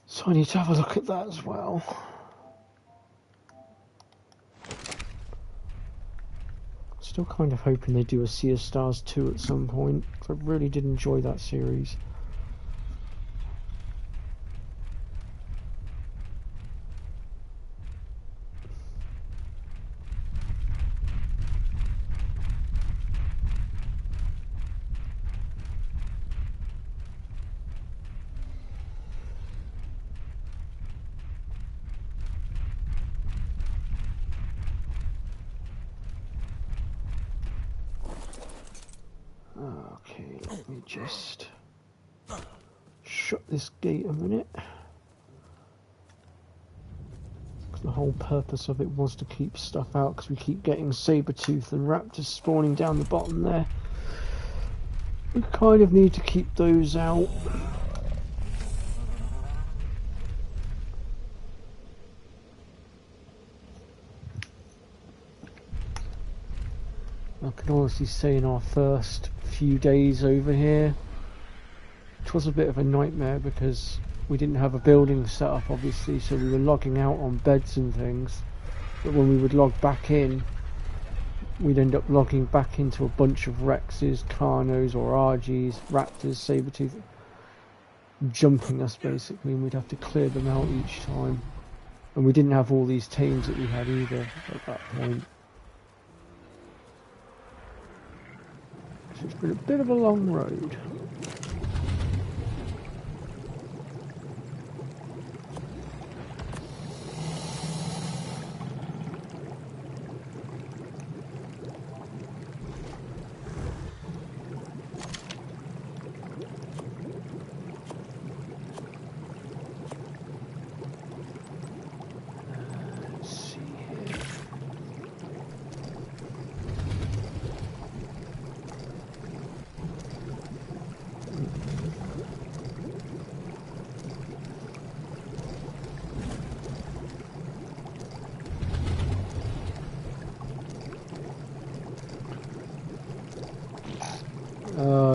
So I need to have a look at that as well. Still kind of hoping they do a Sea of Stars 2 at some point, because I really did enjoy that series. Okay, let me just shut this gate a minute. whole purpose of it was to keep stuff out, because we keep getting saber-tooth and raptors spawning down the bottom there. We kind of need to keep those out. I can honestly say in our first few days over here, it was a bit of a nightmare because we didn't have a building set up, obviously, so we were logging out on beds and things. But when we would log back in, we'd end up logging back into a bunch of Rexes, Carnos or RGs, Raptors, Sabertooth, jumping us basically, and we'd have to clear them out each time. And we didn't have all these tames that we had either at that point. So it's been a bit of a long road.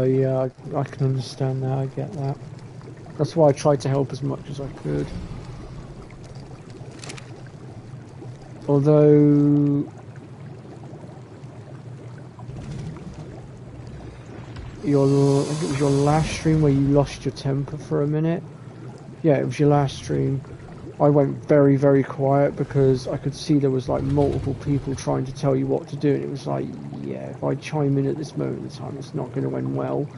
Yeah, I can understand that, I get that. That's why I tried to help as much as I could. Although... I think it was your last stream where you lost your temper for a minute. Yeah, it was your last stream. I went very, very quiet because I could see there was like multiple people trying to tell you what to do, and it was like, yeah, if I chime in at this moment in time, it's not going to end well.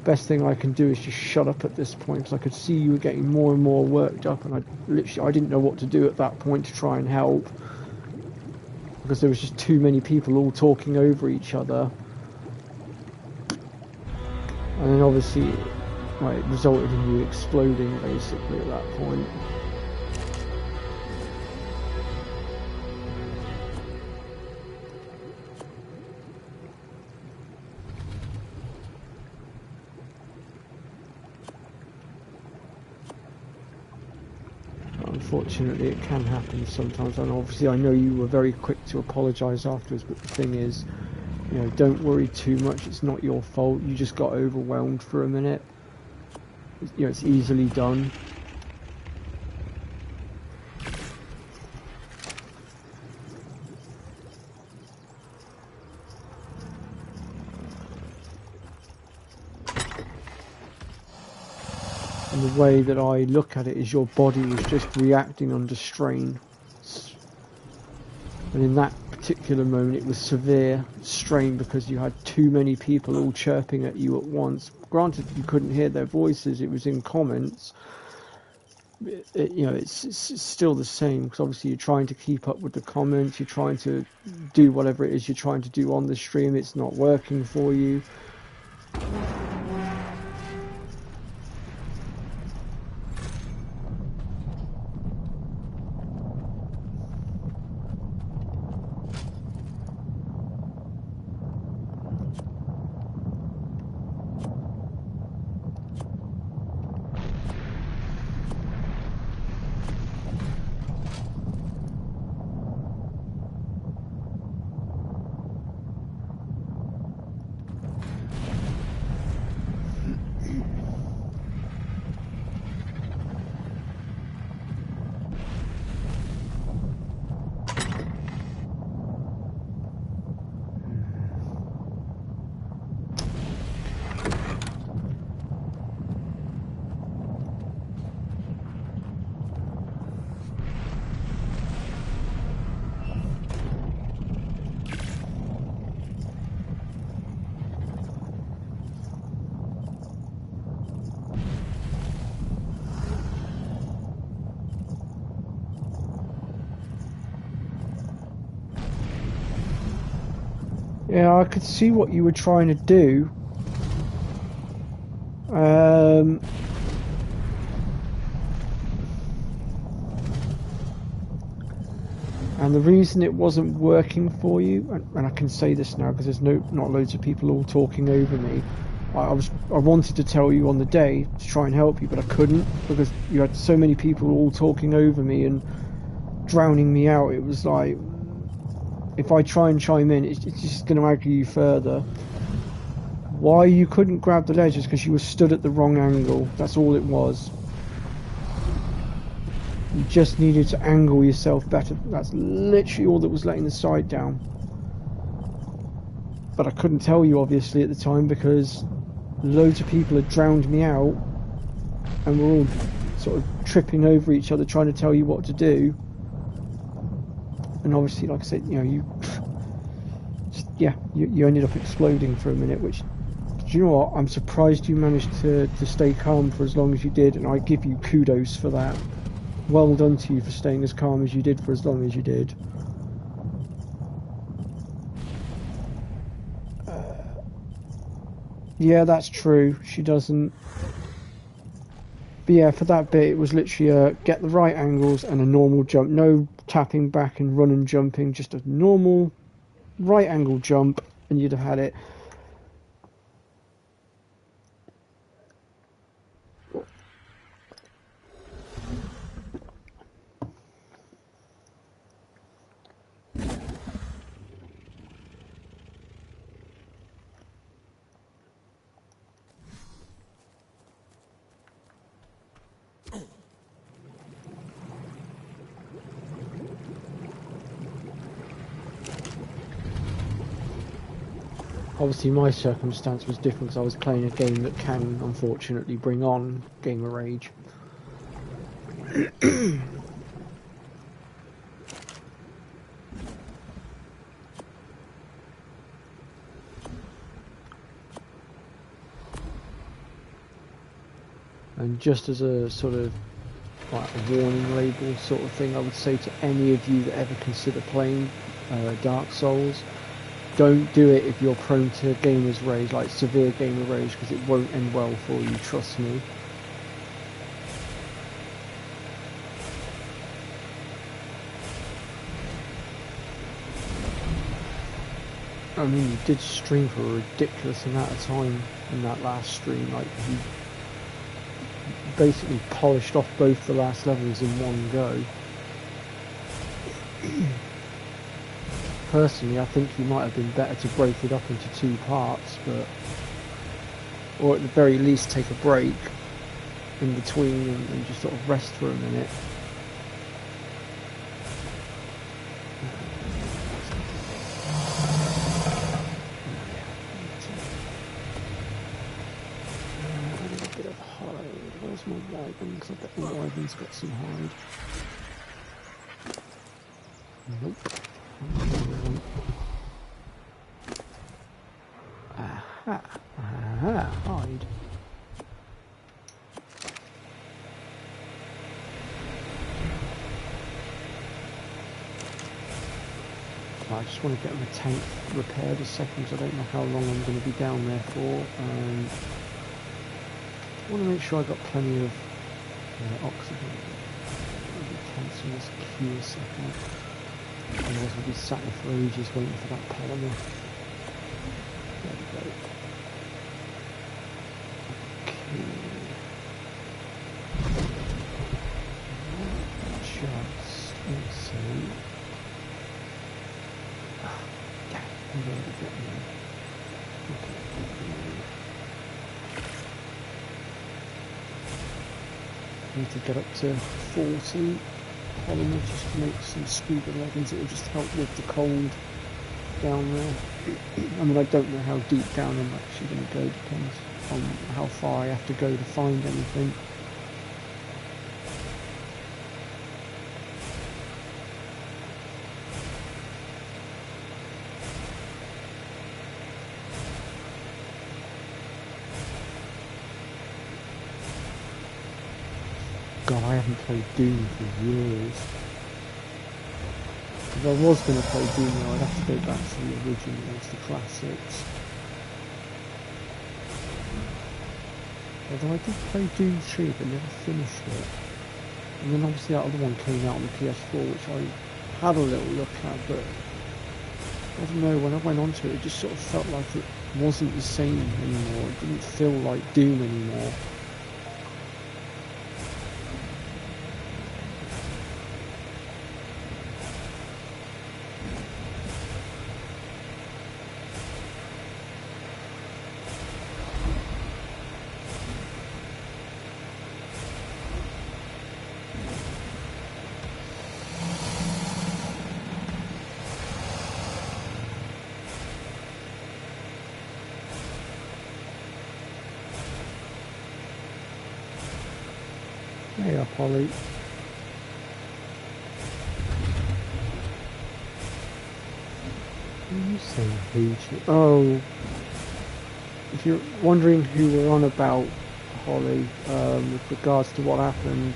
Best thing I can do is just shut up at this point, because I could see you were getting more and more worked up, and I didn't know what to do at that point to try and help, because there was just too many people all talking over each other. And then obviously, well, it resulted in you exploding basically at that point. Unfortunately, it can happen sometimes, and obviously I know you were very quick to apologise afterwards, but the thing is, you know, don't worry too much, it's not your fault, you just got overwhelmed for a minute. You know, it's easily done. And the way that I look at it is your body was just reacting under strain. And in that particular moment it was severe strain because you had too many people all chirping at you at once. Granted, you couldn't hear their voices, it was in comments. You know, it's still the same, because obviously you're trying to keep up with the comments, you're trying to do whatever it is you're trying to do on the stream, it's not working for you. Yeah, I could see what you were trying to do. And the reason it wasn't working for you, and I can say this now because there's not loads of people all talking over me. I wanted to tell you on the day to try and help you, but I couldn't because you had so many people all talking over me and drowning me out. It was like, if I try and chime in, it's just going to aggravate you further. Why you couldn't grab the ledge is because you were stood at the wrong angle. That's all it was. You just needed to angle yourself better. That's literally all that was letting the side down. But I couldn't tell you obviously at the time because loads of people had drowned me out and we're all sort of tripping over each other trying to tell you what to do. And obviously, like I said, you ended up exploding for a minute, which, do you know what, I'm surprised you managed to stay calm for as long as you did, and I give you kudos for that. Well done to you for staying as calm as you did for as long as you did. Yeah, that's true. She doesn't. But yeah, for that bit, it was literally get the right angles and a normal jump. No tapping back and run and jumping. Just a normal right angle jump, and you'd have had it. Obviously my circumstance was different because I was playing a game that can unfortunately bring on gamer rage. And just as a sort of like a warning label sort of thing, I would say to any of you that ever consider playing Dark Souls, don't do it if you're prone to gamer's rage, like severe gamer rage, because it won't end well for you, trust me. I mean, you did stream for a ridiculous amount of time in that last stream, like you basically polished off both the last levels in one go. Personally, I think you might have been better to break it up into 2 parts, or at the very least take a break in between and just sort of rest for a minute. A bit of hide. Where's my wagon? Because I bet the wagon's got some hide. Nope. Aha, aha, hide. I just want to get my tank repaired a second because I don't know how long I'm going to be down there for. I want to make sure I've got plenty of oxygen. Cancel this queue a second. Otherwise I'll be sat there for ages waiting for that polymer. There we go. Okay. Just also... yeah, I'm going to get there. Okay. Need to get up to 40 polymer just to make some scuba leggings. It will just help with the cold down there. I mean, I don't know how deep down I'm actually going to go, depends on how far I have to go to find anything. God, I haven't played Doom for years. If I was going to play Doom now, I'd have to go back to the originals, the classics. Although I did play Doom 3 but never finished it. And then obviously that other one came out on the PS4 which I had a little look at, but I don't know, when I went onto it, it just sort of felt like it wasn't the same anymore. It didn't feel like Doom anymore. Hey up, Holly. What are you saying, who to? Oh, if you're wondering who we're on about, Holly, with regards to what happened,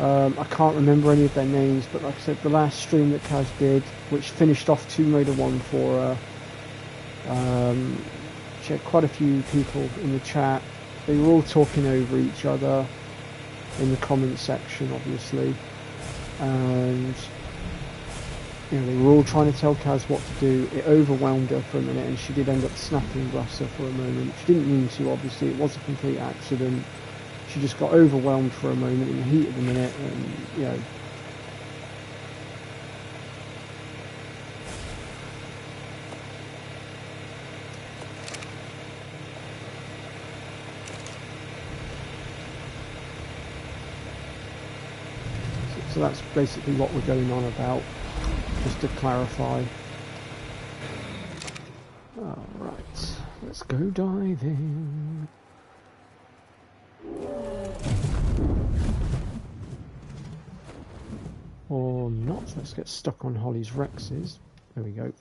I can't remember any of their names, but like I said, the last stream that Kaz did, which finished off Tomb Raider 1 for her, she had quite a few people in the chat. They were all talking over each other in the comment section, obviously, and you know, they were all trying to tell Kaz what to do. It overwhelmed her for a minute, and she did end up snapping Russa for a moment. She didn't mean to, obviously, it was a complete accident. She just got overwhelmed for a moment in the heat of the minute, and you know, so that's basically what we're going on about, just to clarify. Alright, let's go diving. Or not, let's get stuck on Holly's Rexes. There we go.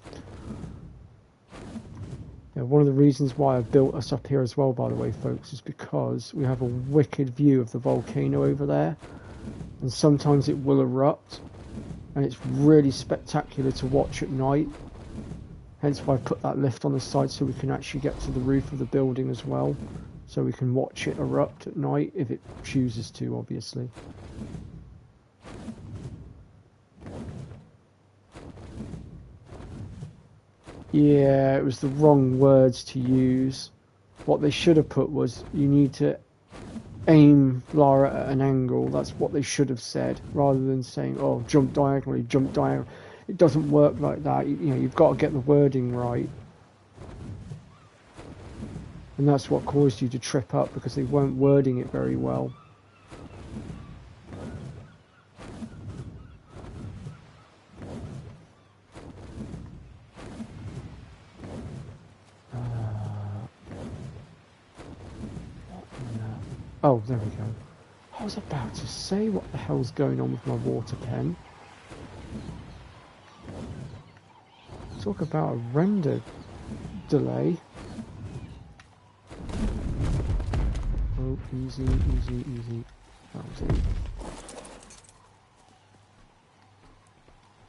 Yeah, one of the reasons why I built us up here as well, by the way, folks, is because we have a wicked view of the volcano over there. And sometimes it will erupt, and it's really spectacular to watch at night. Hence why I put that lift on the side, so we can actually get to the roof of the building as well, so we can watch it erupt at night if it chooses to, obviously. Yeah, it was the wrong words to use. What they should have put was, you need to aim Lara at an angle. That's what they should have said, rather than saying, oh, jump diagonally, jump diagonally. It doesn't work like that. You know, you've got to get the wording right. And that's what caused you to trip up, because they weren't wording it very well. Oh, there we go. I was about to say, what the hell's going on with my water pen? Talk about a render delay. Oh, easy, easy, easy. That was it.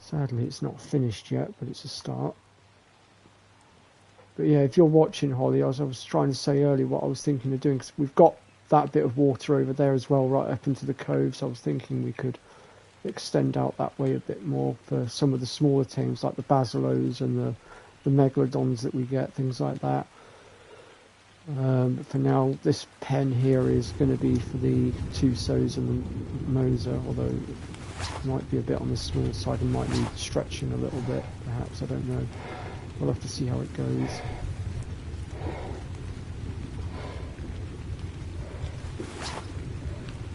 Sadly, it's not finished yet, but it's a start. But yeah, if you're watching, Holly, as I was trying to say earlier, what I was thinking of doing, because we've got that bit of water over there as well, right up into the cove, so I was thinking we could extend out that way a bit more for some of the smaller teams, like the basilos and the megalodons that we get, things like that. But for now, this pen here is going to be for the Tusos and the Moser, although it might be a bit on the small side and might need stretching a little bit, perhaps, I don't know. We'll have to see how it goes.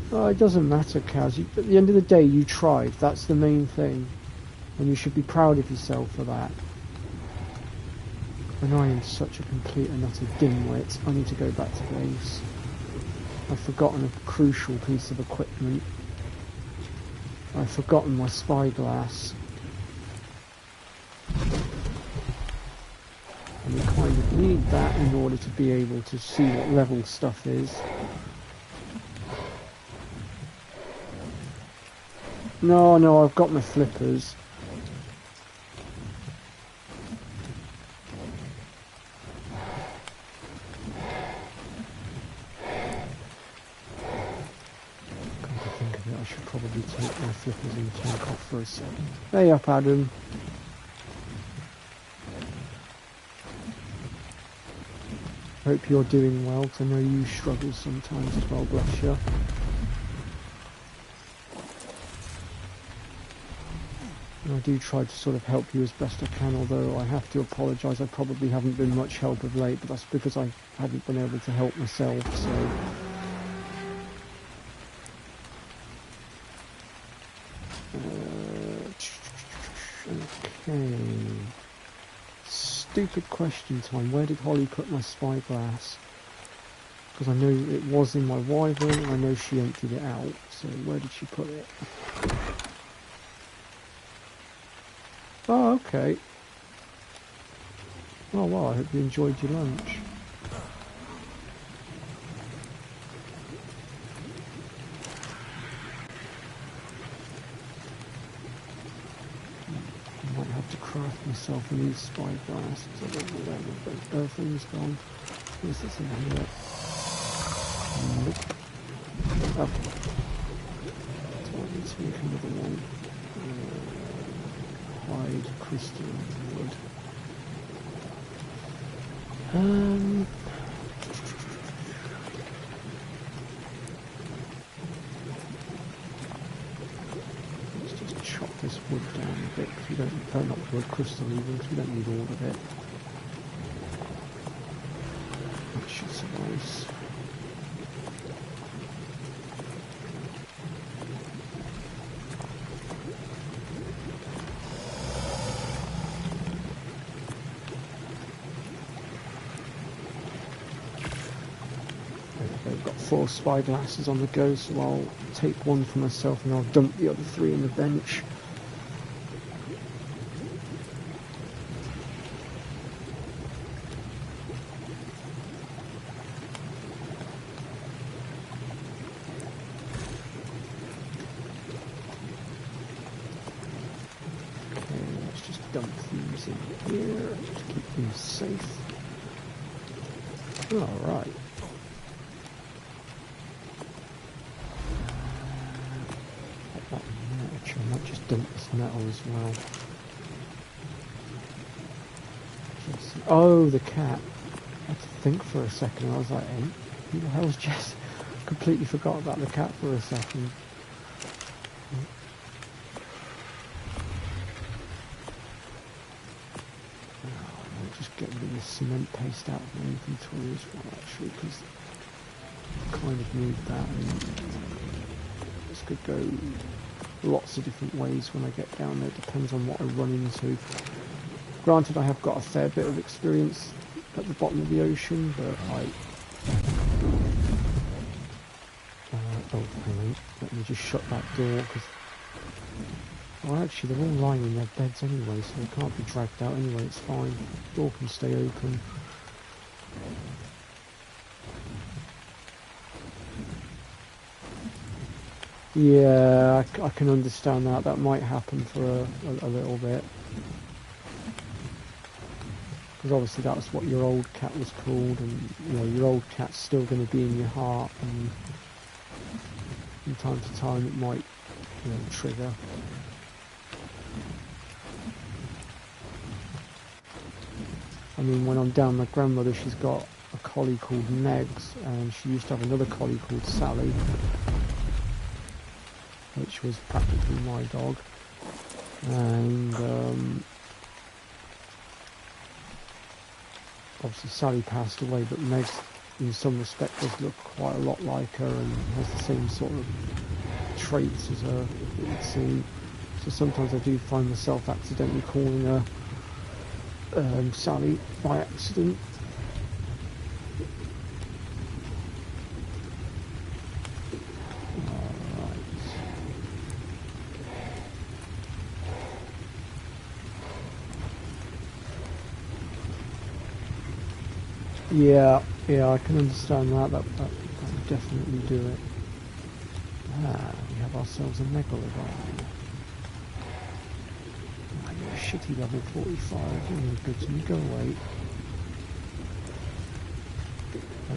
It doesn't matter, Kaz. At the end of the day, you tried. That's the main thing. And you should be proud of yourself for that. And I am such a complete and utter dimwit. I need to go back to base. I've forgotten a crucial piece of equipment. I've forgotten my spyglass. And we kind of need that in order to be able to see what level stuff is. No, I've got my flippers. should probably take my flippers and tank off for a second. Hey up, Adam. Hope you're doing well, because I know you struggle sometimes as well, bless you. And I do try to sort of help you as best I can, although I have to apologise, I probably haven't been much help of late, but that's because I haven't been able to help myself, so... Okay... Stupid question time, where did Holly put my spyglass? Because I know it was in my wyvern, and I know she emptied it out, so where did she put it? Oh, okay. Oh, well, I hope you enjoyed your lunch. I might have to craft myself a new spyglass, because I don't know where everything's gone. Is this in here? Nope. Okay. So I need to make another one. Hide crystalline wood. Let's just chop this wood down a bit, because we don't, not wood, crystal even, because we don't need all of it. That should suffice. I've got 4 spyglasses on the go, so I'll take one for myself and I'll dump the other 3 in the bench. Okay, let's just dump these in here to keep things safe. Alright. I might just dump this metal as well. Oh, the cat. I had to think for a second. I was like, hey, who the hell's Jess? Completely forgot about the cat for a second. I'll just get rid of the cement paste out of my inventory as well, actually, because I kind of need that. And this could go lots of different ways when I get down there. Depends on what I run into. Granted, I have got a fair bit of experience at the bottom of the ocean, but oh, hang on. Let me just shut that door, because... Well, actually, they're all lying in their beds anyway, so they can't be dragged out anyway, it's fine. The door can stay open. Yeah, I can understand that. That might happen for a little bit. Because obviously that was what your old cat was called, and you know, your old cat's still going to be in your heart, and from time to time it might, you know, trigger. I mean, when I'm down, my grandmother, she's got a collie called Negs, and she used to have another collie called Sally, which was practically my dog. And obviously Sally passed away, but Megs in some respect does look quite a lot like her and has the same sort of traits as her, it would seem. So sometimes I do find myself accidentally calling her Sally by accident. Yeah, I can understand that. That would definitely do it. Ah, we have ourselves a megalodon. Ah, you're a shitty level 45. You're no good to me. Go away.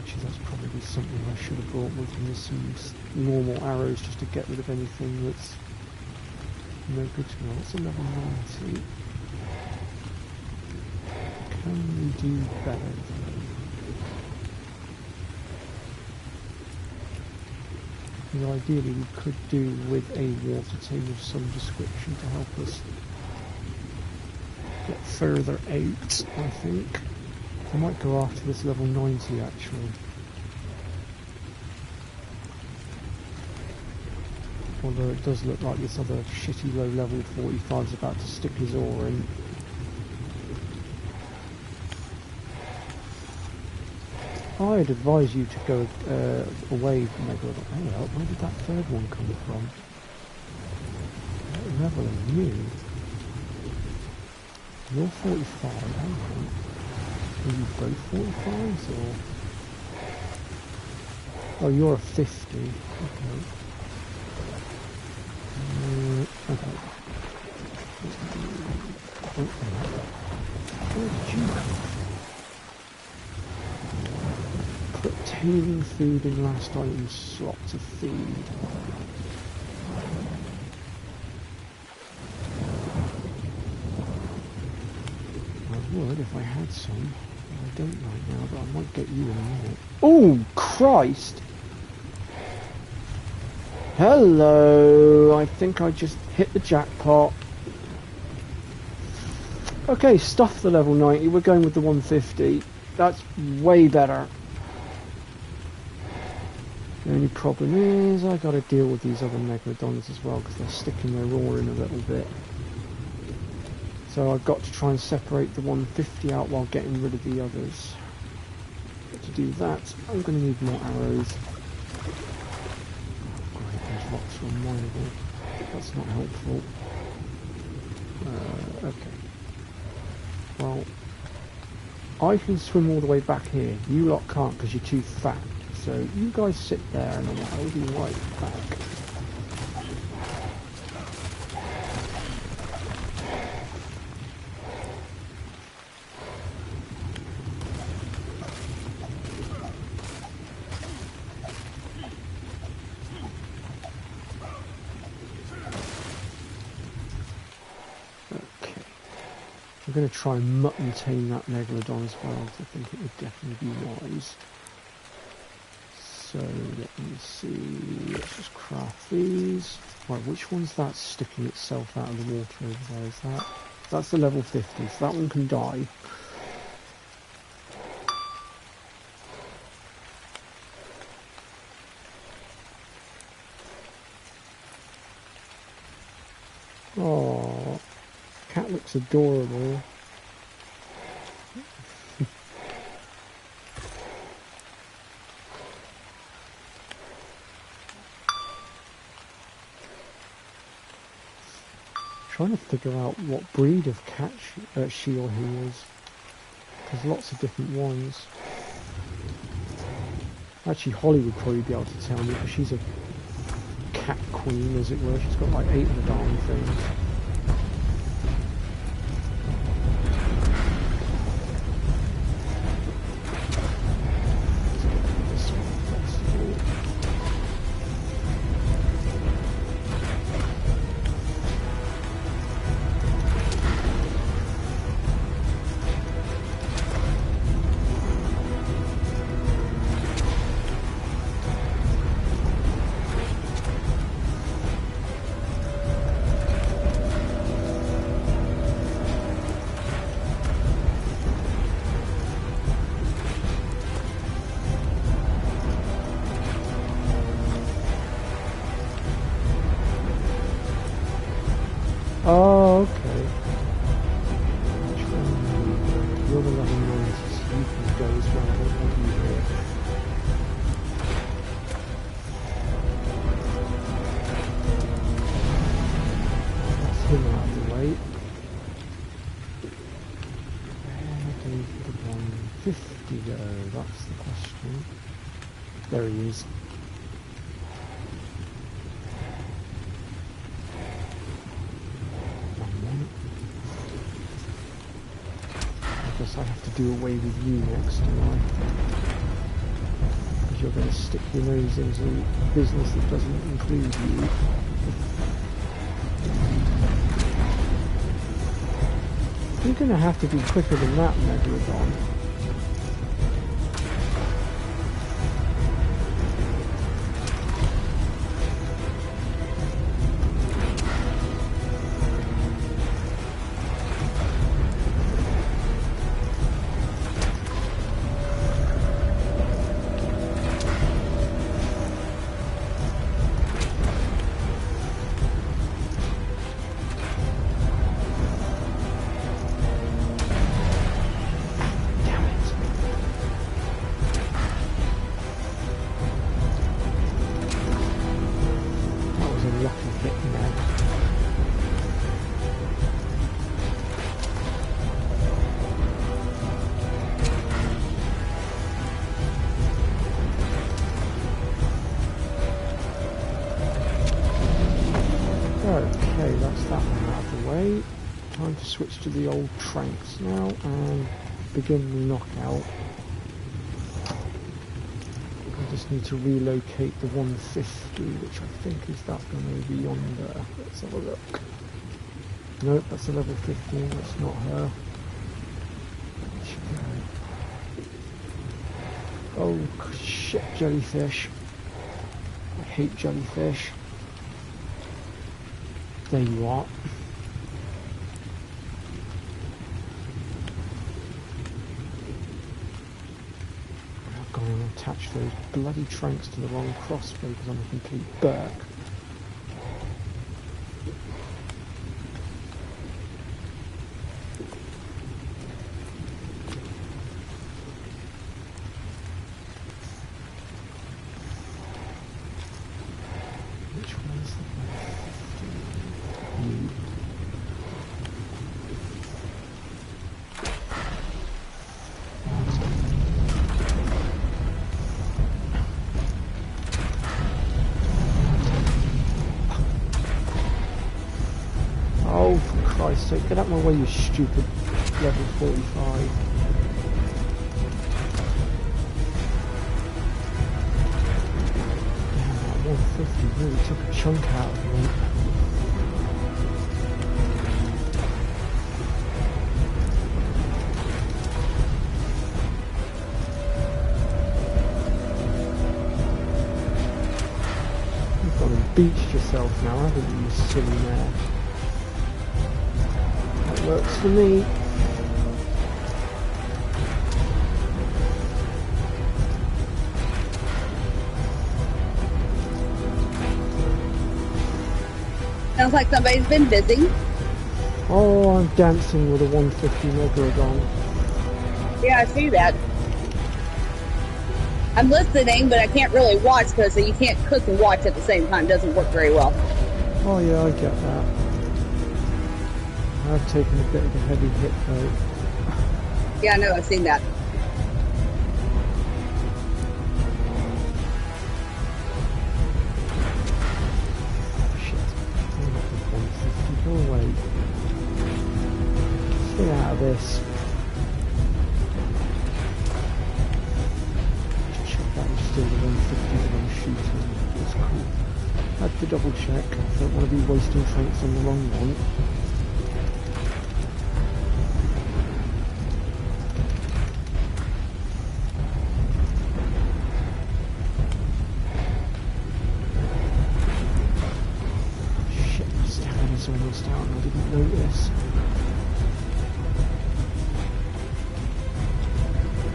Actually, that's probably something I should have brought with me, some normal arrows just to get rid of anything that's no good to me. That's a level 90. Can we do better? Ideally we could do with a water tank of some description to help us get further out, I think. I might go after this level 90 actually. Although it does look like this other shitty low level 45 is about to stick his oar in. I'd advise you to go away from Megalodon. Oh, where did that third one come from? What level are you? You're 45, hang on. Are you both 45s or? Oh, you're a 50. Okay. Okay. Oh, where did you come from? Obtaining food in last item slot to feed. I would if I had some. I don't right now, but I might get you in a minute. Oh, Christ! Hello! I think I just hit the jackpot. Okay, stuff the level 90. We're going with the 150. That's way better. The only problem is I got to deal with these other megalodons as well because they're sticking their roar in a little bit. So I've got to try and separate the 150 out while getting rid of the others. But to do that, I'm going to need more arrows. Oh, great, those rocks are unmineable. That's not helpful. Okay. Well, I can swim all the way back here. You lot can't because you're too fat. So you guys sit there and then I'll be right back. Okay. I'm going to try and mutton tame that megalodon as well because I think it would definitely be wise. So let me see, let's just craft these. Right, which one's that sticking itself out of the water over there? Is that? That's the level 50, so that one can die. Oh, cat looks adorable. Trying to figure out what breed of cat shield he is. There's lots of different ones. Actually, Holly would probably be able to tell me because she's a cat queen, as it were. She's got like 8 of the darn things. Oh, okay. You're the level 90, so you can go as well. I don't want you here. That's him out of the way. Where did the 150 go? That's the question. There he is. I have to do away with you next, do I? because you're going to stick your nose into business that doesn't include you. You're going to have to be quicker than that, Megalodon. Okay, that's that one out of the way. Time to switch to the old tranks now and begin the knockout. I just need to relocate the 150, which I think is that one over yonder. Let's have a look. Nope, that's a level 15, that's not her. Oh shit, jellyfish. I hate jellyfish. There you are. I've gone and attached those bloody tranks to the wrong crossbow because I'm a complete Burke. Which one's the Oh, for Christ's sake, get out of my way, you stupid level 45. Damn, that 150 really took a chunk out of me. You've gone and beached yourself now, haven't you, you silly mare? Works for me. Sounds like somebody's been busy. Oh, I'm dancing with a 150 Megalodon. Yeah, I see that. I'm listening, but I can't really watch because you can't cook and watch at the same time. It doesn't work very well. Oh yeah, I get that. I've taken a bit of a heavy hit though. Yeah, I know, I've seen that. Shit. I'm not with 150. Go away. Stay out of this. Just check that was still the 150 that I'm shooting. That's cool. I have to double check. I don't want to be wasting tranks on the wrong one. Almost out and I didn't notice.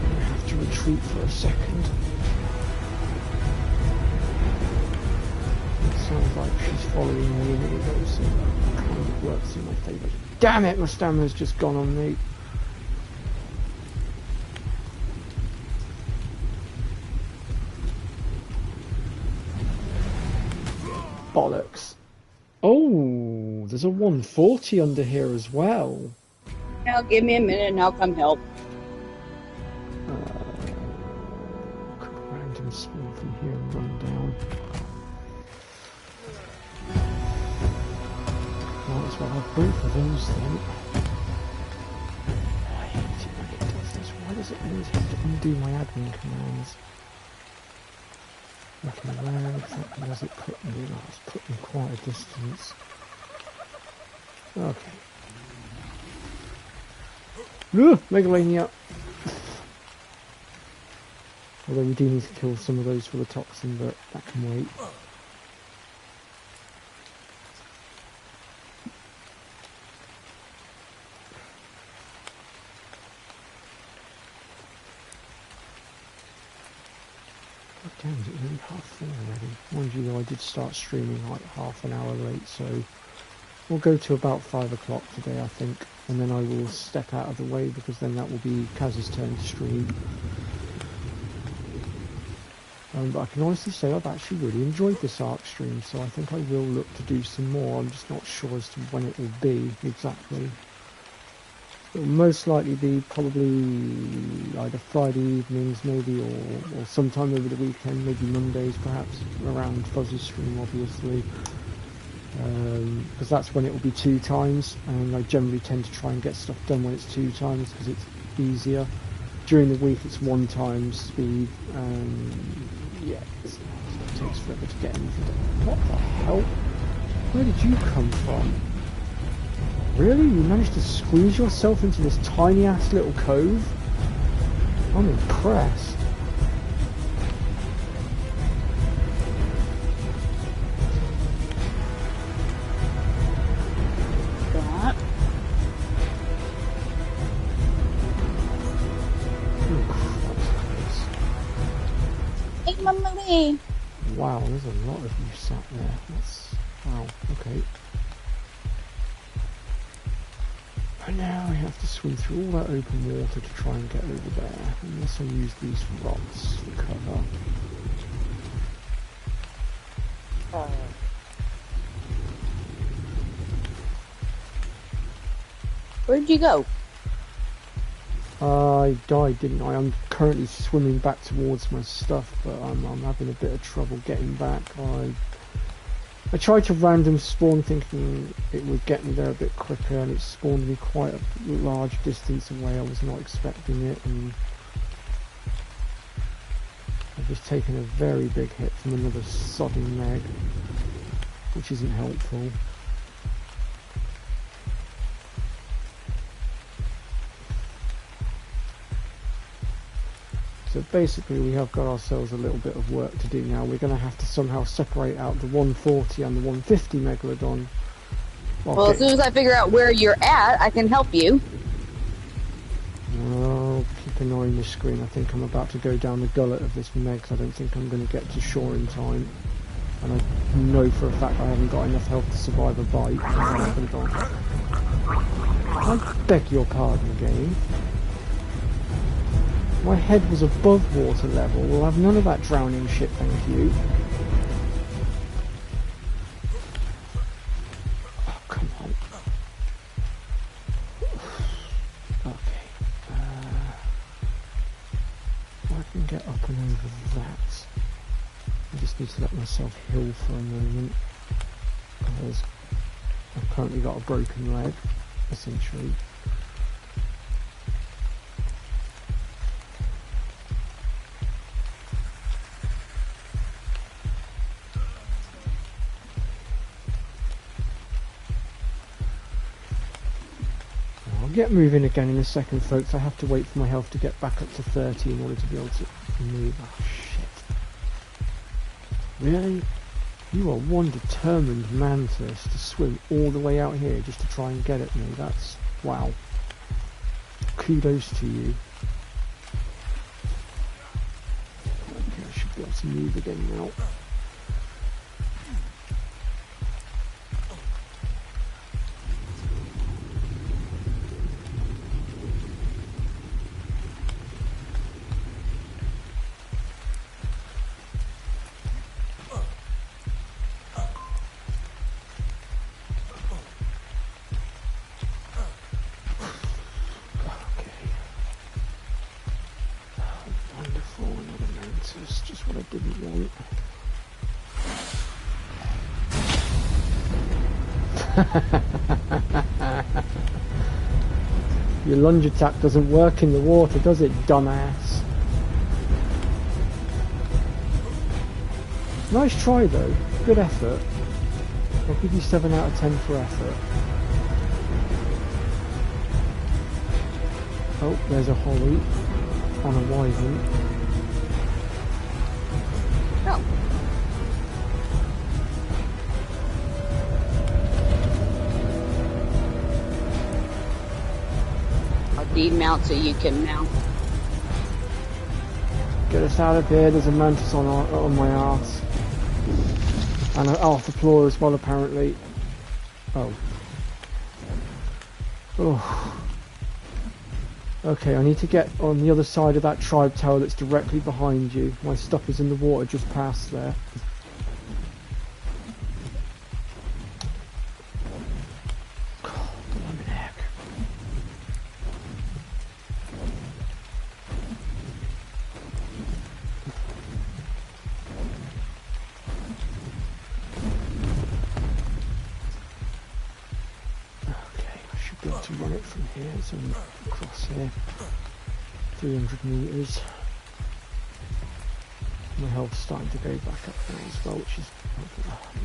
I have to retreat for a second. It sounds like she's following me in the way, so that kind of works in my favour. Damn it, my stamina's just gone on me. Bollocks. Oh, there's a 140 under here as well. Now give me a minute and I'll come help. Quick random spawn from here and run down. Might as well have both of those then. I hate it when it does this. Why does it always have to undo my admin commands? Looking where exactly does it put me? Oh, it's put me quite a distance. Okay. Megalania! Although we do need to kill some of those for the toxin, but that can wait. God damn, is it really 4:30 already? Mind you though, I did start streaming like half an hour late, so we'll go to about 5 o'clock today, I think, and then I will step out of the way because then that will be Kaz's turn to stream. But I can honestly say I've actually really enjoyed this ARC stream, so I think I will look to do some more. I'm just not sure as to when it will be exactly. It will most likely be probably either Friday evenings maybe, or sometime over the weekend, maybe Mondays perhaps, around Fuzzy's stream obviously. Because that's when it will be 2 times, and I generally tend to try and get stuff done when it's 2 times because it's easier. During the week it's 1 time speed, yeah, it takes forever to get anything. What the hell? Where did you come from? Really? You managed to squeeze yourself into this tiny ass little cove? I'm impressed. Wow, there's a lot of you sat there. That's... wow, okay. And now I have to swim through all that open water to try and get over there, unless I use these rocks for cover. Where'd you go? I died, didn't I? I'm currently swimming back towards my stuff, but I'm having a bit of trouble getting back. I tried to random spawn thinking it would get me there a bit quicker, and it spawned me quite a large distance away. I was not expecting it, and I've just taken a very big hit from another sodding meg, which isn't helpful. So basically we have got ourselves a little bit of work to do now. We're going to have to somehow separate out the 140 and the 150 Megalodon. Well, as soon as I figure out where you're at, I can help you. Well, keep an eye on the screen. I think I'm about to go down the gullet of this meg, because I don't think I'm going to get to shore in time. And I know for a fact I haven't got enough health to survive a bite. I beg your pardon, game. My head was above water level. We'll have none of that drowning shit, thank you. Oh, come on. Okay. I can get up and over that. I just need to let myself heal for a moment. Because I've currently got a broken leg, essentially. Get moving again in a second, folks. I have to wait for my health to get back up to 30 in order to be able to move. Oh shit. Really? You are one determined mantis to swim all the way out here just to try and get at me. That's... wow. Kudos to you. Okay, I should be able to move again now. Your lunge attack doesn't work in the water, does it, dumbass? Nice try though. Good effort. I'll give you 7 out of 10 for effort. Oh, there's a holly on a wyvern. Oh. I'll demount so you can mount. Get us out of here. There's a mantis on my arse. And off the floor as well, apparently. Oh. Oh. Okay, I need to get on the other side of that tribe tower that's directly behind you. My stuff is in the water just past there. To run it from here, it's only across here, 300 metres. My health's starting to go back up now as well, which is, oh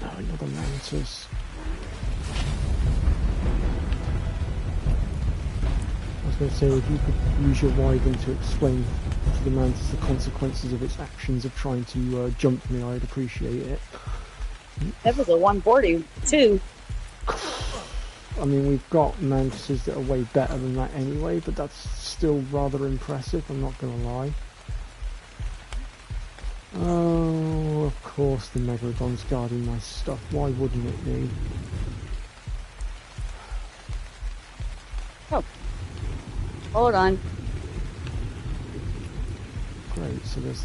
no, another mantis. I was going to say, if you could use your wyvern to explain to the mantis the consequences of its actions of trying to jump me, I'd appreciate it. That was a 142. I mean, we've got mantises that are way better than that anyway, but that's still rather impressive, I'm not going to lie. Oh, of course the Megalodon's guarding my stuff. Why wouldn't it be? Oh. Hold on. Great, so there's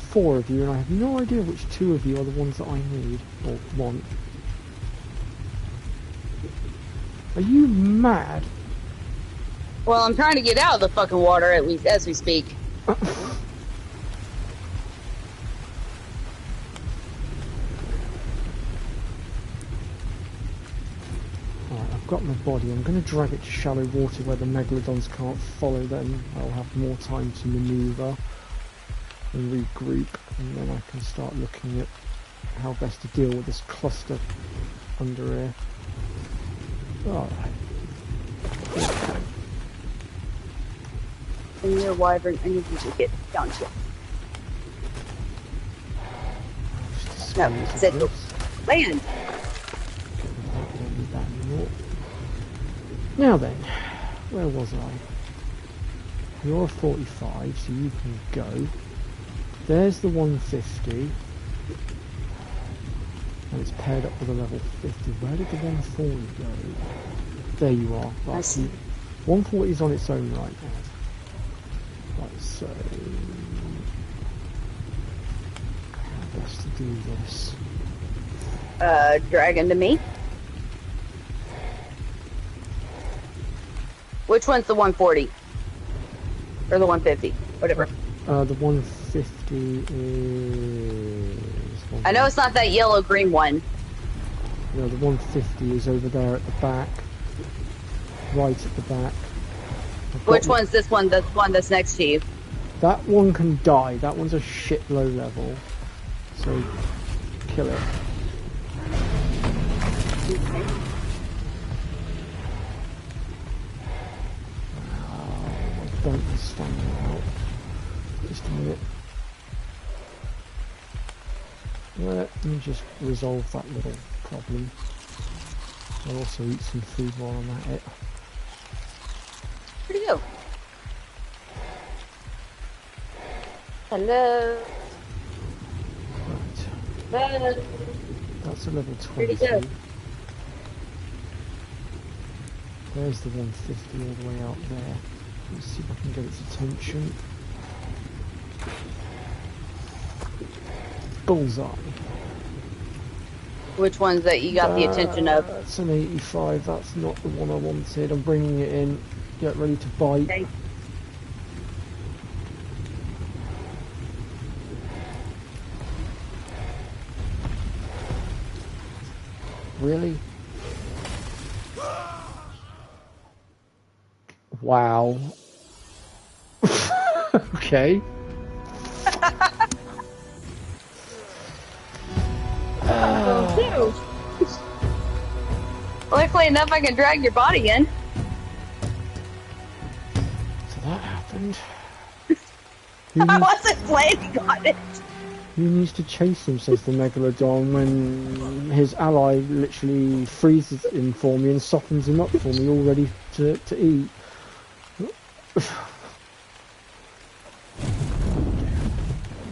4 of you, and I have no idea which 2 of you are the ones that I need, or want. Are you mad? Well, I'm trying to get out of the fucking water as we speak. Right, I've got my body. I'm going to drag it to shallow water where the Megalodons can't follow them. I'll have more time to manoeuvre and regroup, and then I can start looking at how best to deal with this cluster under here. Alright. And your wyvern, I need you to get down here. No, sit. Land. Now then, where was I? You're 45, so you can go. There's the 150. And it's paired up with a level 50. Where did the 140 go? There you are. Right, 140 is on its own right now. Right, so how best to do this? Dragon to me. Which one's the 140? Or the 150? Whatever. The 150 is... I know it's not that yellow-green one. No, the 150 is over there at the back. Right at the back. Which one's this one? The one that's next to you? That one can die. That one's a shit low level. So, kill it. Okay. Don't stand out. Just a minute. Let me just resolve that little problem. I'll also eat some food while I'm at it. Where'd he go? Hello. Right. Hello. That's a level Where'd he 20. go? There's the 150 all the way out there. Let's see if I can get its attention. Bullseye. Which ones that you got the attention of? That's an 85. That's not the one I wanted. I'm bringing it in. Get ready to bite. Okay. Really? Wow. Okay. quickly enough, I can drag your body in. So that happened. I wasn't planning on it. Who needs to chase him, says the Megalodon, when his ally literally freezes him for me and softens him up for me, all ready to eat.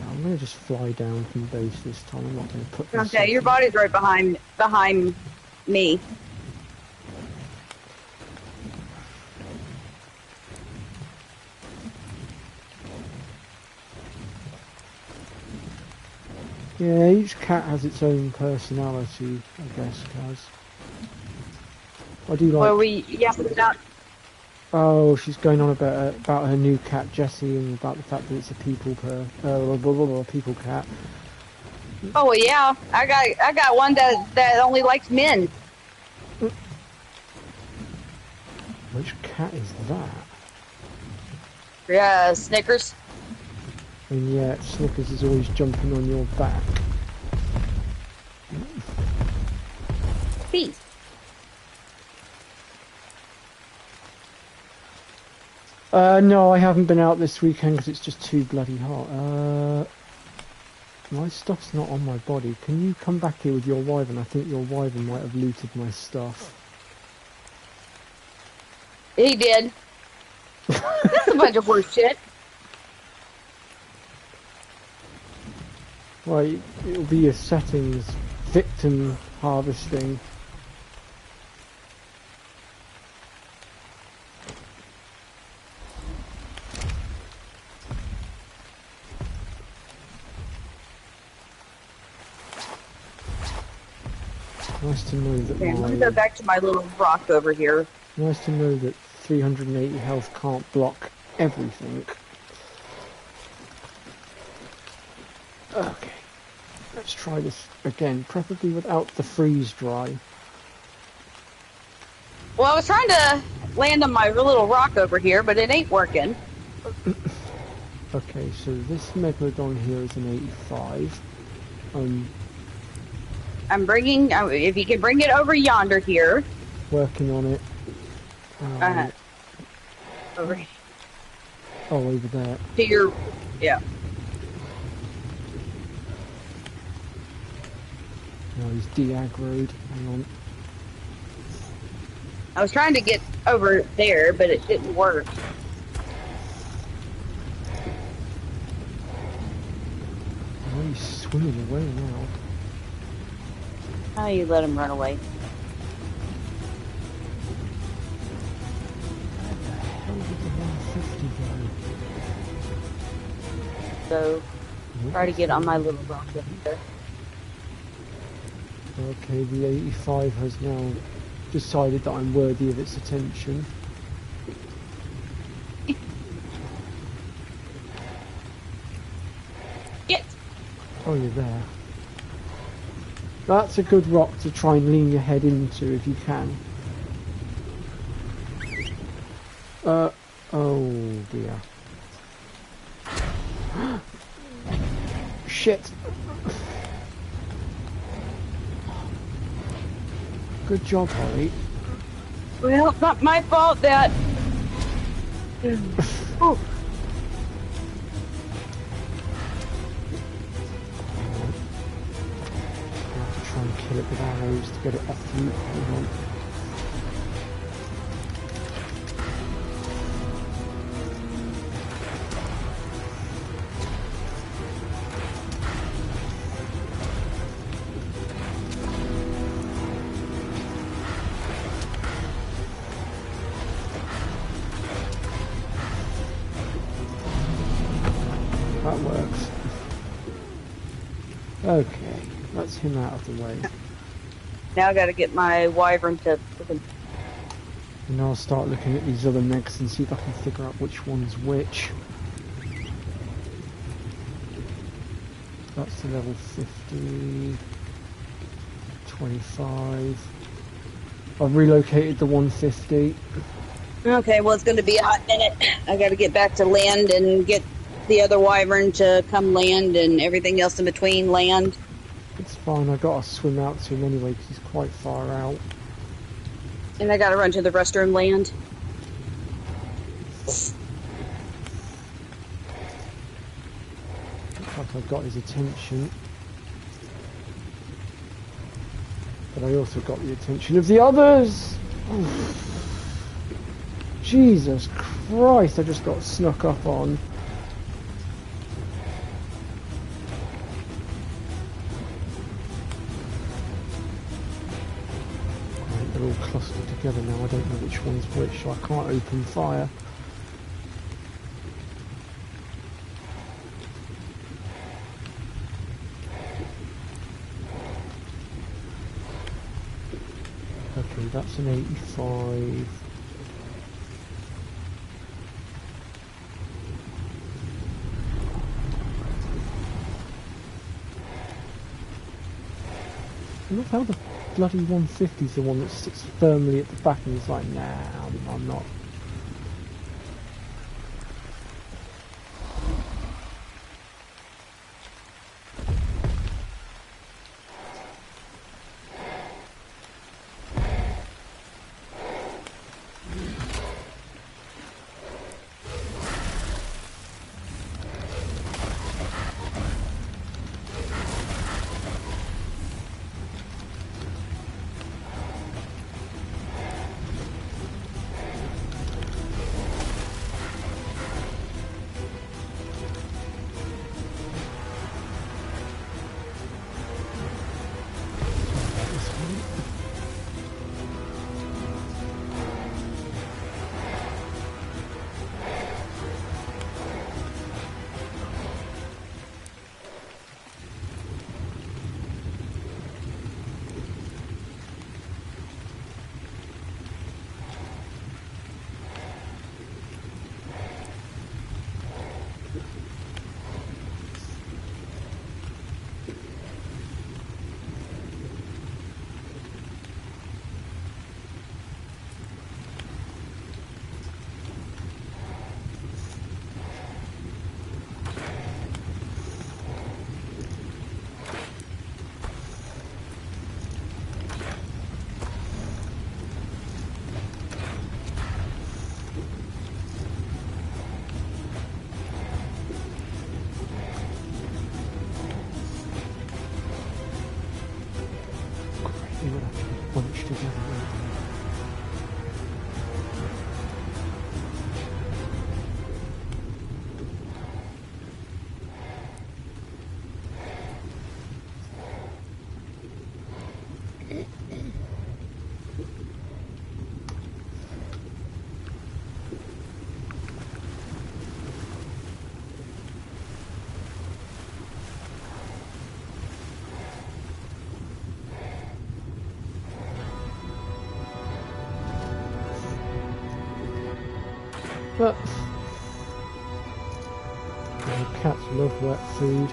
I'm going to just fly down from base this time. I'm not going to put this. Okay, your body's right behind me. Yeah, each cat has its own personality, I guess, Kaz. I do like... Well, yeah, Oh, she's going on about her new cat, Jessie, and about the fact that it's a people people cat. Oh yeah, I got one that only likes men. Which cat is that? Yeah, Snickers. And yet, Snickers is always jumping on your back. Peace. No, I haven't been out this weekend because it's just too bloody hot. My stuff's not on my body. Can you come back here with your wyvern? I think your wyvern might have looted my stuff. He did. That's a bunch of horse shit. Right, it'll be your settings, victim harvesting. Nice to know that Okay, let me go back to my little rock over here. Nice to know that 380 health can't block everything. Okay, let's try this again, preferably without the freeze dry. Well, I was trying to land on my little rock over here, but it ain't working. Okay, so this Megalodon here is an 85. I'm bringing, if you can bring it over yonder here. Working on it. Over here. Oh, over there. To your, yeah. No, he's de-aggroed. Hang on. I was trying to get over there, but it didn't work. Oh, he's swimming away now. How you let him run away? Where the hell did the 150 go? So, try to get on my little rock over there. Okay, the 85 has now decided that I'm worthy of its attention. Get! Oh, you're there. That's a good rock to try and lean your head into if you can. Oh dear. Shit. Good job, Holly. Well, it's not my fault that... Oh. Try and kill it with arrows to get it off the route. That works. Okay, that's him out of the way. Now I gotta get my wyvern to... And I'll start looking at these other megs and see if I can figure out which one's which. That's the level 50, 25. I've relocated the 150. Okay, well, it's gonna be a hot minute. I gotta get back to land and get the other wyvern to come land and everything else in between land. It's fine, I gotta swim out to him anyway because he's quite far out. And I gotta run to the restroom land. Looks like I got his attention. But I also got the attention of the others! Oof. Jesus Christ, I just got snuck up on. Right, they're all clustered together now, I don't know which one's which, so I can't open fire. Okay, that's an 85. I love how the bloody 150 is the one that sits firmly at the back and is like, nah, I'm not. They would have to be bunched together, wouldn't they? But cats love wet food.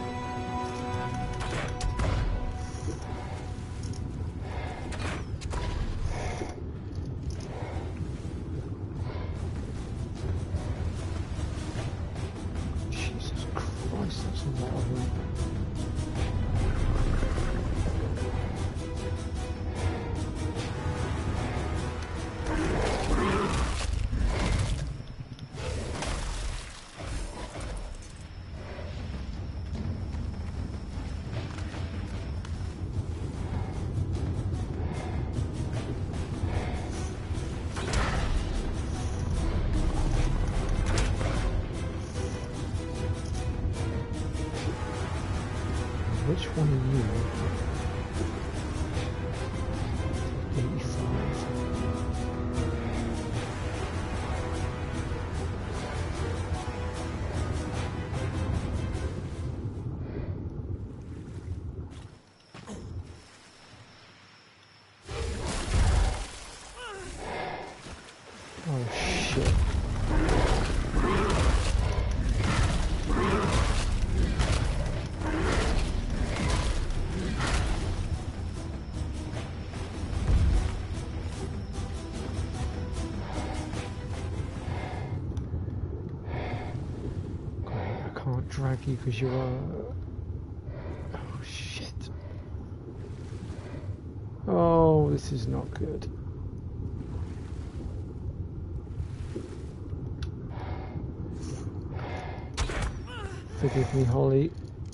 Jesus Christ, that's a lot of them. Which one are you? 85. Oh shit. Can't drag you because you're oh shit. Oh, this is not good. Forgive me, Holly,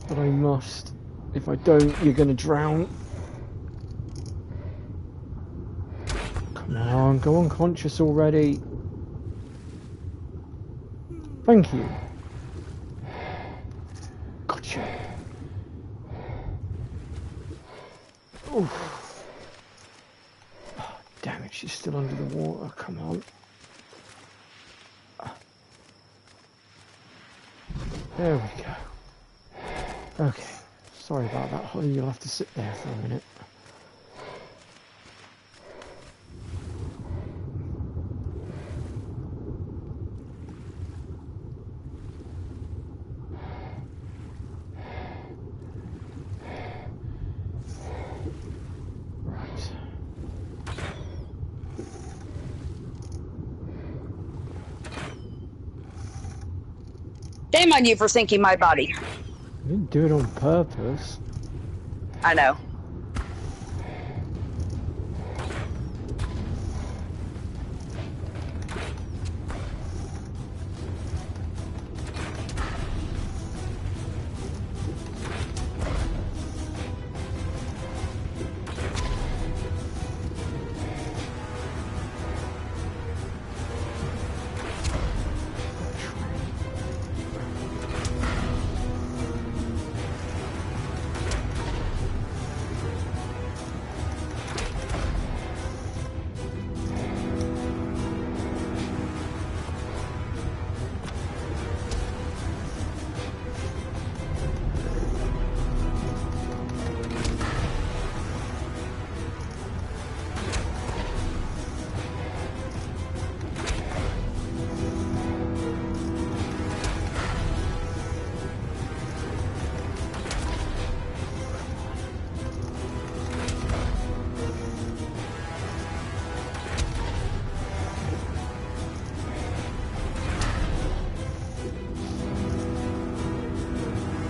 but I must. If I don't, you're gonna drown. Come on, go unconscious already. Thank you. Gotcha. Oof. Oh, damn it, she's still under the water. Come on. There we go. Okay. Sorry about that, Holly. You'll have to sit there for a minute. Shame on you for sinking my body. I didn't do it on purpose. I know.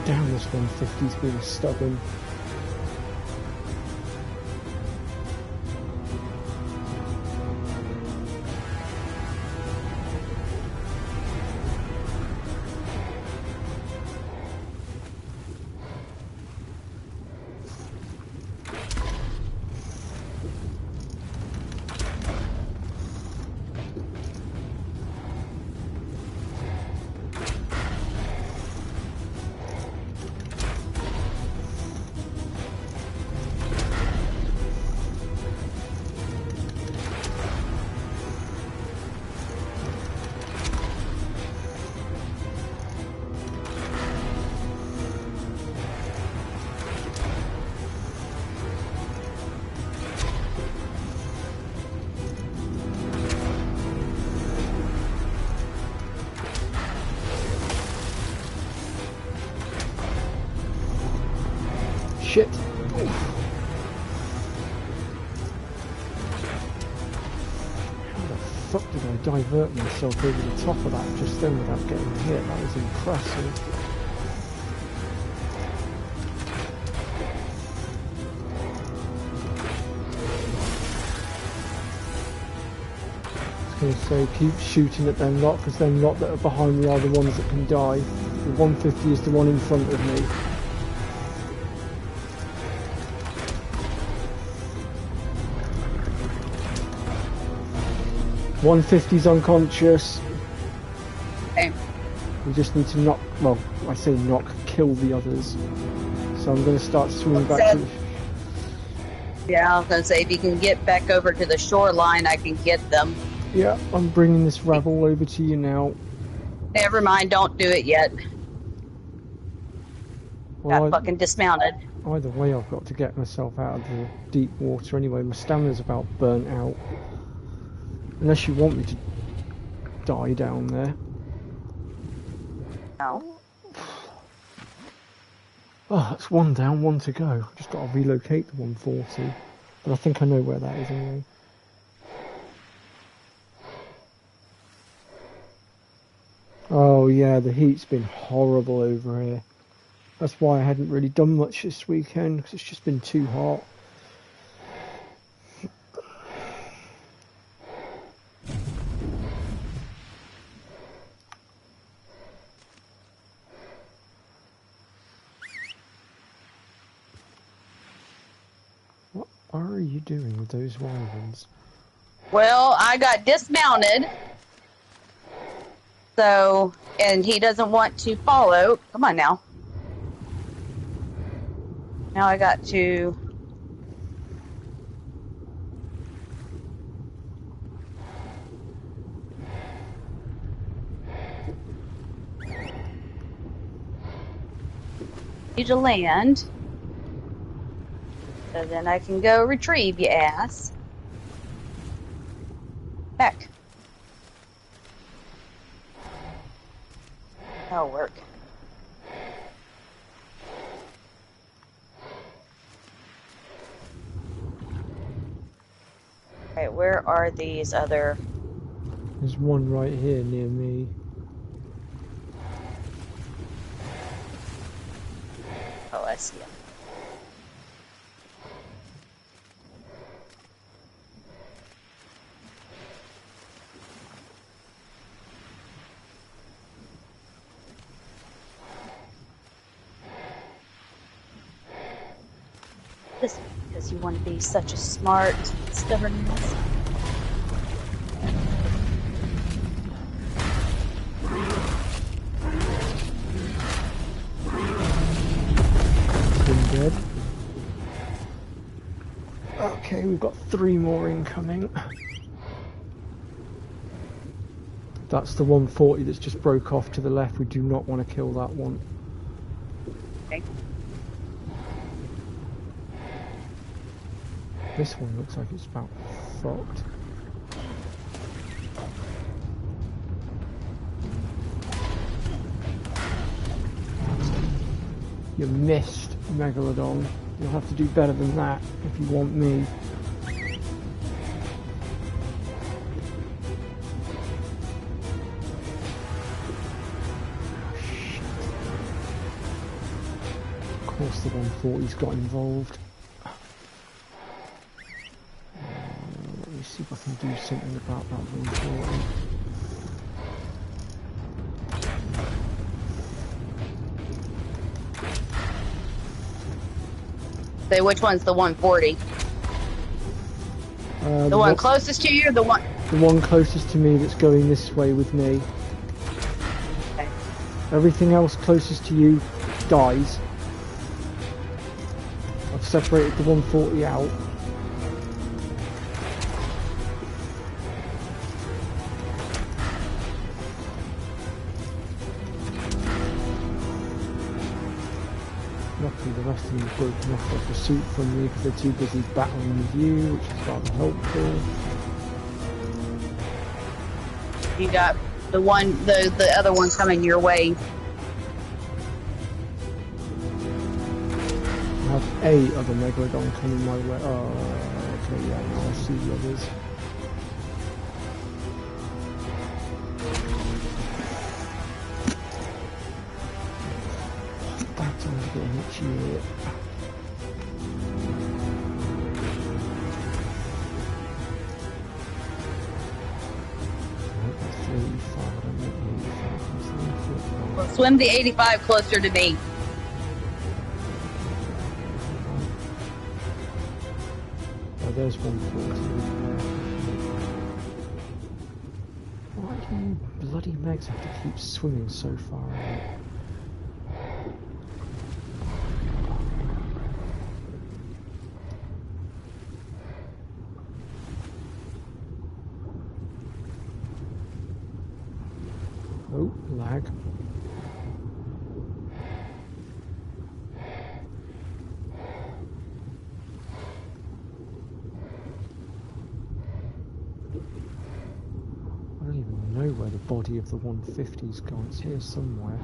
Damn, this 150's being stubborn. Shit. How the fuck did I divert myself over the top of that just then without getting hit? That was impressive. I was going to say, keep shooting at them lot, because them lot that are behind me are the ones that can die. The 150 is the one in front of me. "150's unconscious." Okay. We just need to knock, well, I say knock, kill the others. So I'm going to start swimming back to the... Yeah, I was going to say, if you can get back over to the shoreline, I can get them. Yeah, I'm bringing this rabble over to you now. Never mind, don't do it yet. Well, Got fucking dismounted. Either way, I've got to get myself out of the deep water anyway. My stamina's about burnt out. Unless you want me to die down there. No. Oh, that's one down, one to go. Just got to relocate the 140. But I think I know where that is anyway. Oh yeah, the heat's been horrible over here. That's why I hadn't really done much this weekend, because it's just been too hot. are you doing with those wyverns? Well, I got dismounted. So, and he doesn't want to follow. Come on now. Now I got to... need to land. So then I can go retrieve your ass. Back. That'll work. Okay, where are these other... There's one right here near me. Oh, I see them. Just because you want to be such a smart, stubborn ass. Dead. Okay, we've got 3 more incoming. That's the 140 that's just broke off to the left. We do not want to kill that one. Okay. This one looks like it's about fucked. You missed, Megalodon. You'll have to do better than that if you want me. Of course the 140's got involved. Let me see if I can do something about that 140. Say, which one's the 140? The one closest to you, or the one... The one closest to me that's going this way with me. Okay. Everything else closest to you dies. I've separated the 140 out. Luckily the rest of them have broken off their pursuit from me because they're too busy battling with you, which is rather helpful. You got the other one coming your way. I have a other Megalodon coming my way. Oh, okay, yeah, now I see the others. That's only getting itchy here. Well, swim the 85 closer to me. Oh, there's 140. Why do you bloody Megs have to keep swimming so far out? Oh, lag. I don't even know where the body of the 150's gone. It's here somewhere.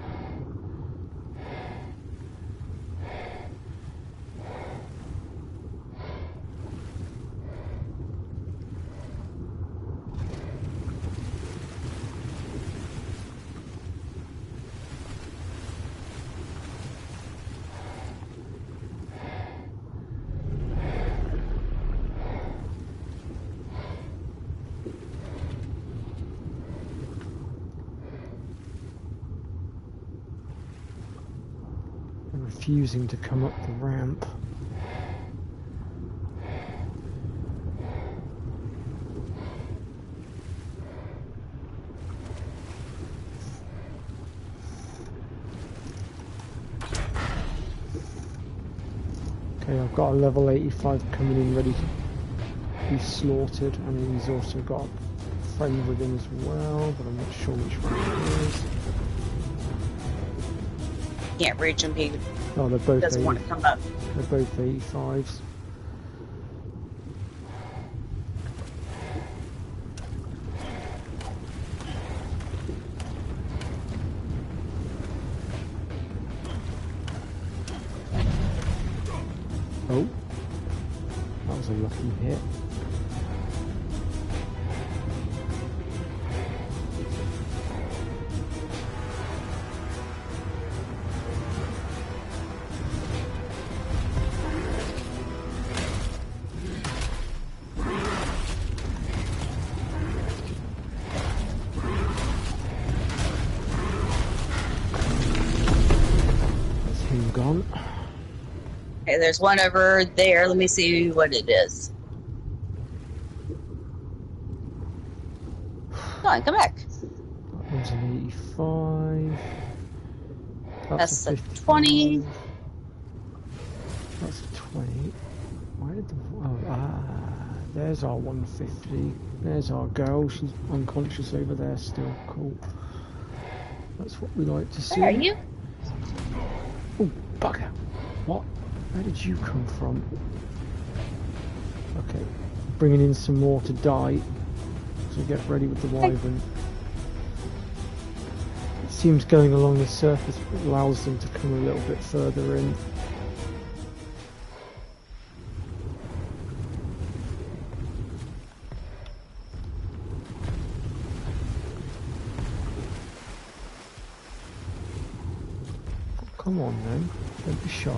Refusing to come up the ramp. Okay, I've got a level 85 coming in ready to be slaughtered, and he's also got a friend with him as well, but I'm not sure which one it is. Can't reach him. He Oh, they're both doesn't want to come up. They're both 85s. Oh, that was a lucky hit. That's him gone. Okay, there's one over there. Let me see what it is. Come on, come back. That one's an 85. That's a a 55. 20. That's a 20. Why did the... there's our 150. There's our girl. She's unconscious over there still. Cool. That's what we like to see. Where are you? Oh, bugger. What? Where did you come from? Okay. Bringing in some more to die. So get ready with the wyvern. It seems going along the surface allows them to come a little bit further in. Come on then, don't be shy.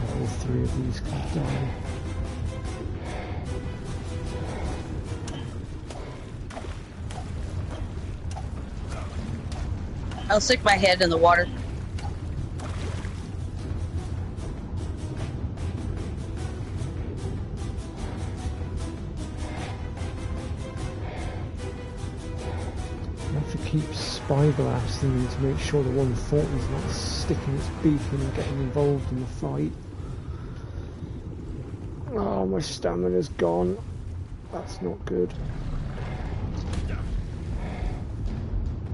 All three of these can die. I'll stick my head in the water. Keep spyglass them to make sure the 140 is not sticking its beak in and getting involved in the fight. Oh, my stamina's gone. That's not good.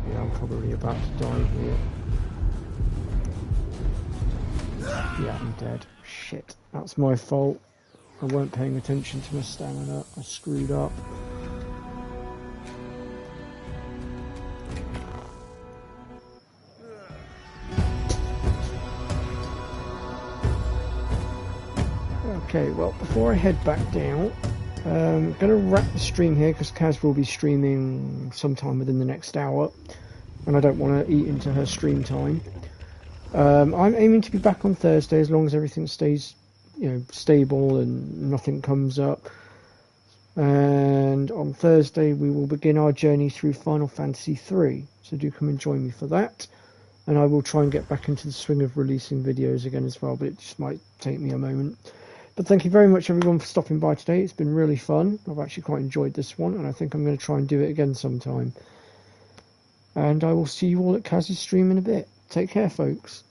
Yeah, I'm probably about to die here. Yeah, I'm dead. Shit, that's my fault. I weren't paying attention to my stamina. I screwed up. Okay, well, before I head back down, I'm going to wrap the stream here because Kaz will be streaming sometime within the next hour, and I don't want to eat into her stream time. I'm aiming to be back on Thursday as long as everything stays, stable and nothing comes up. And on Thursday we will begin our journey through Final Fantasy 3, so do come and join me for that. And I will try and get back into the swing of releasing videos again as well, but it just might take me a moment. But thank you very much everyone for stopping by today. It's been really fun. I've actually quite enjoyed this one, and I think I'm going to try and do it again sometime. And I will see you all at Kaz's stream in a bit. Take care, folks.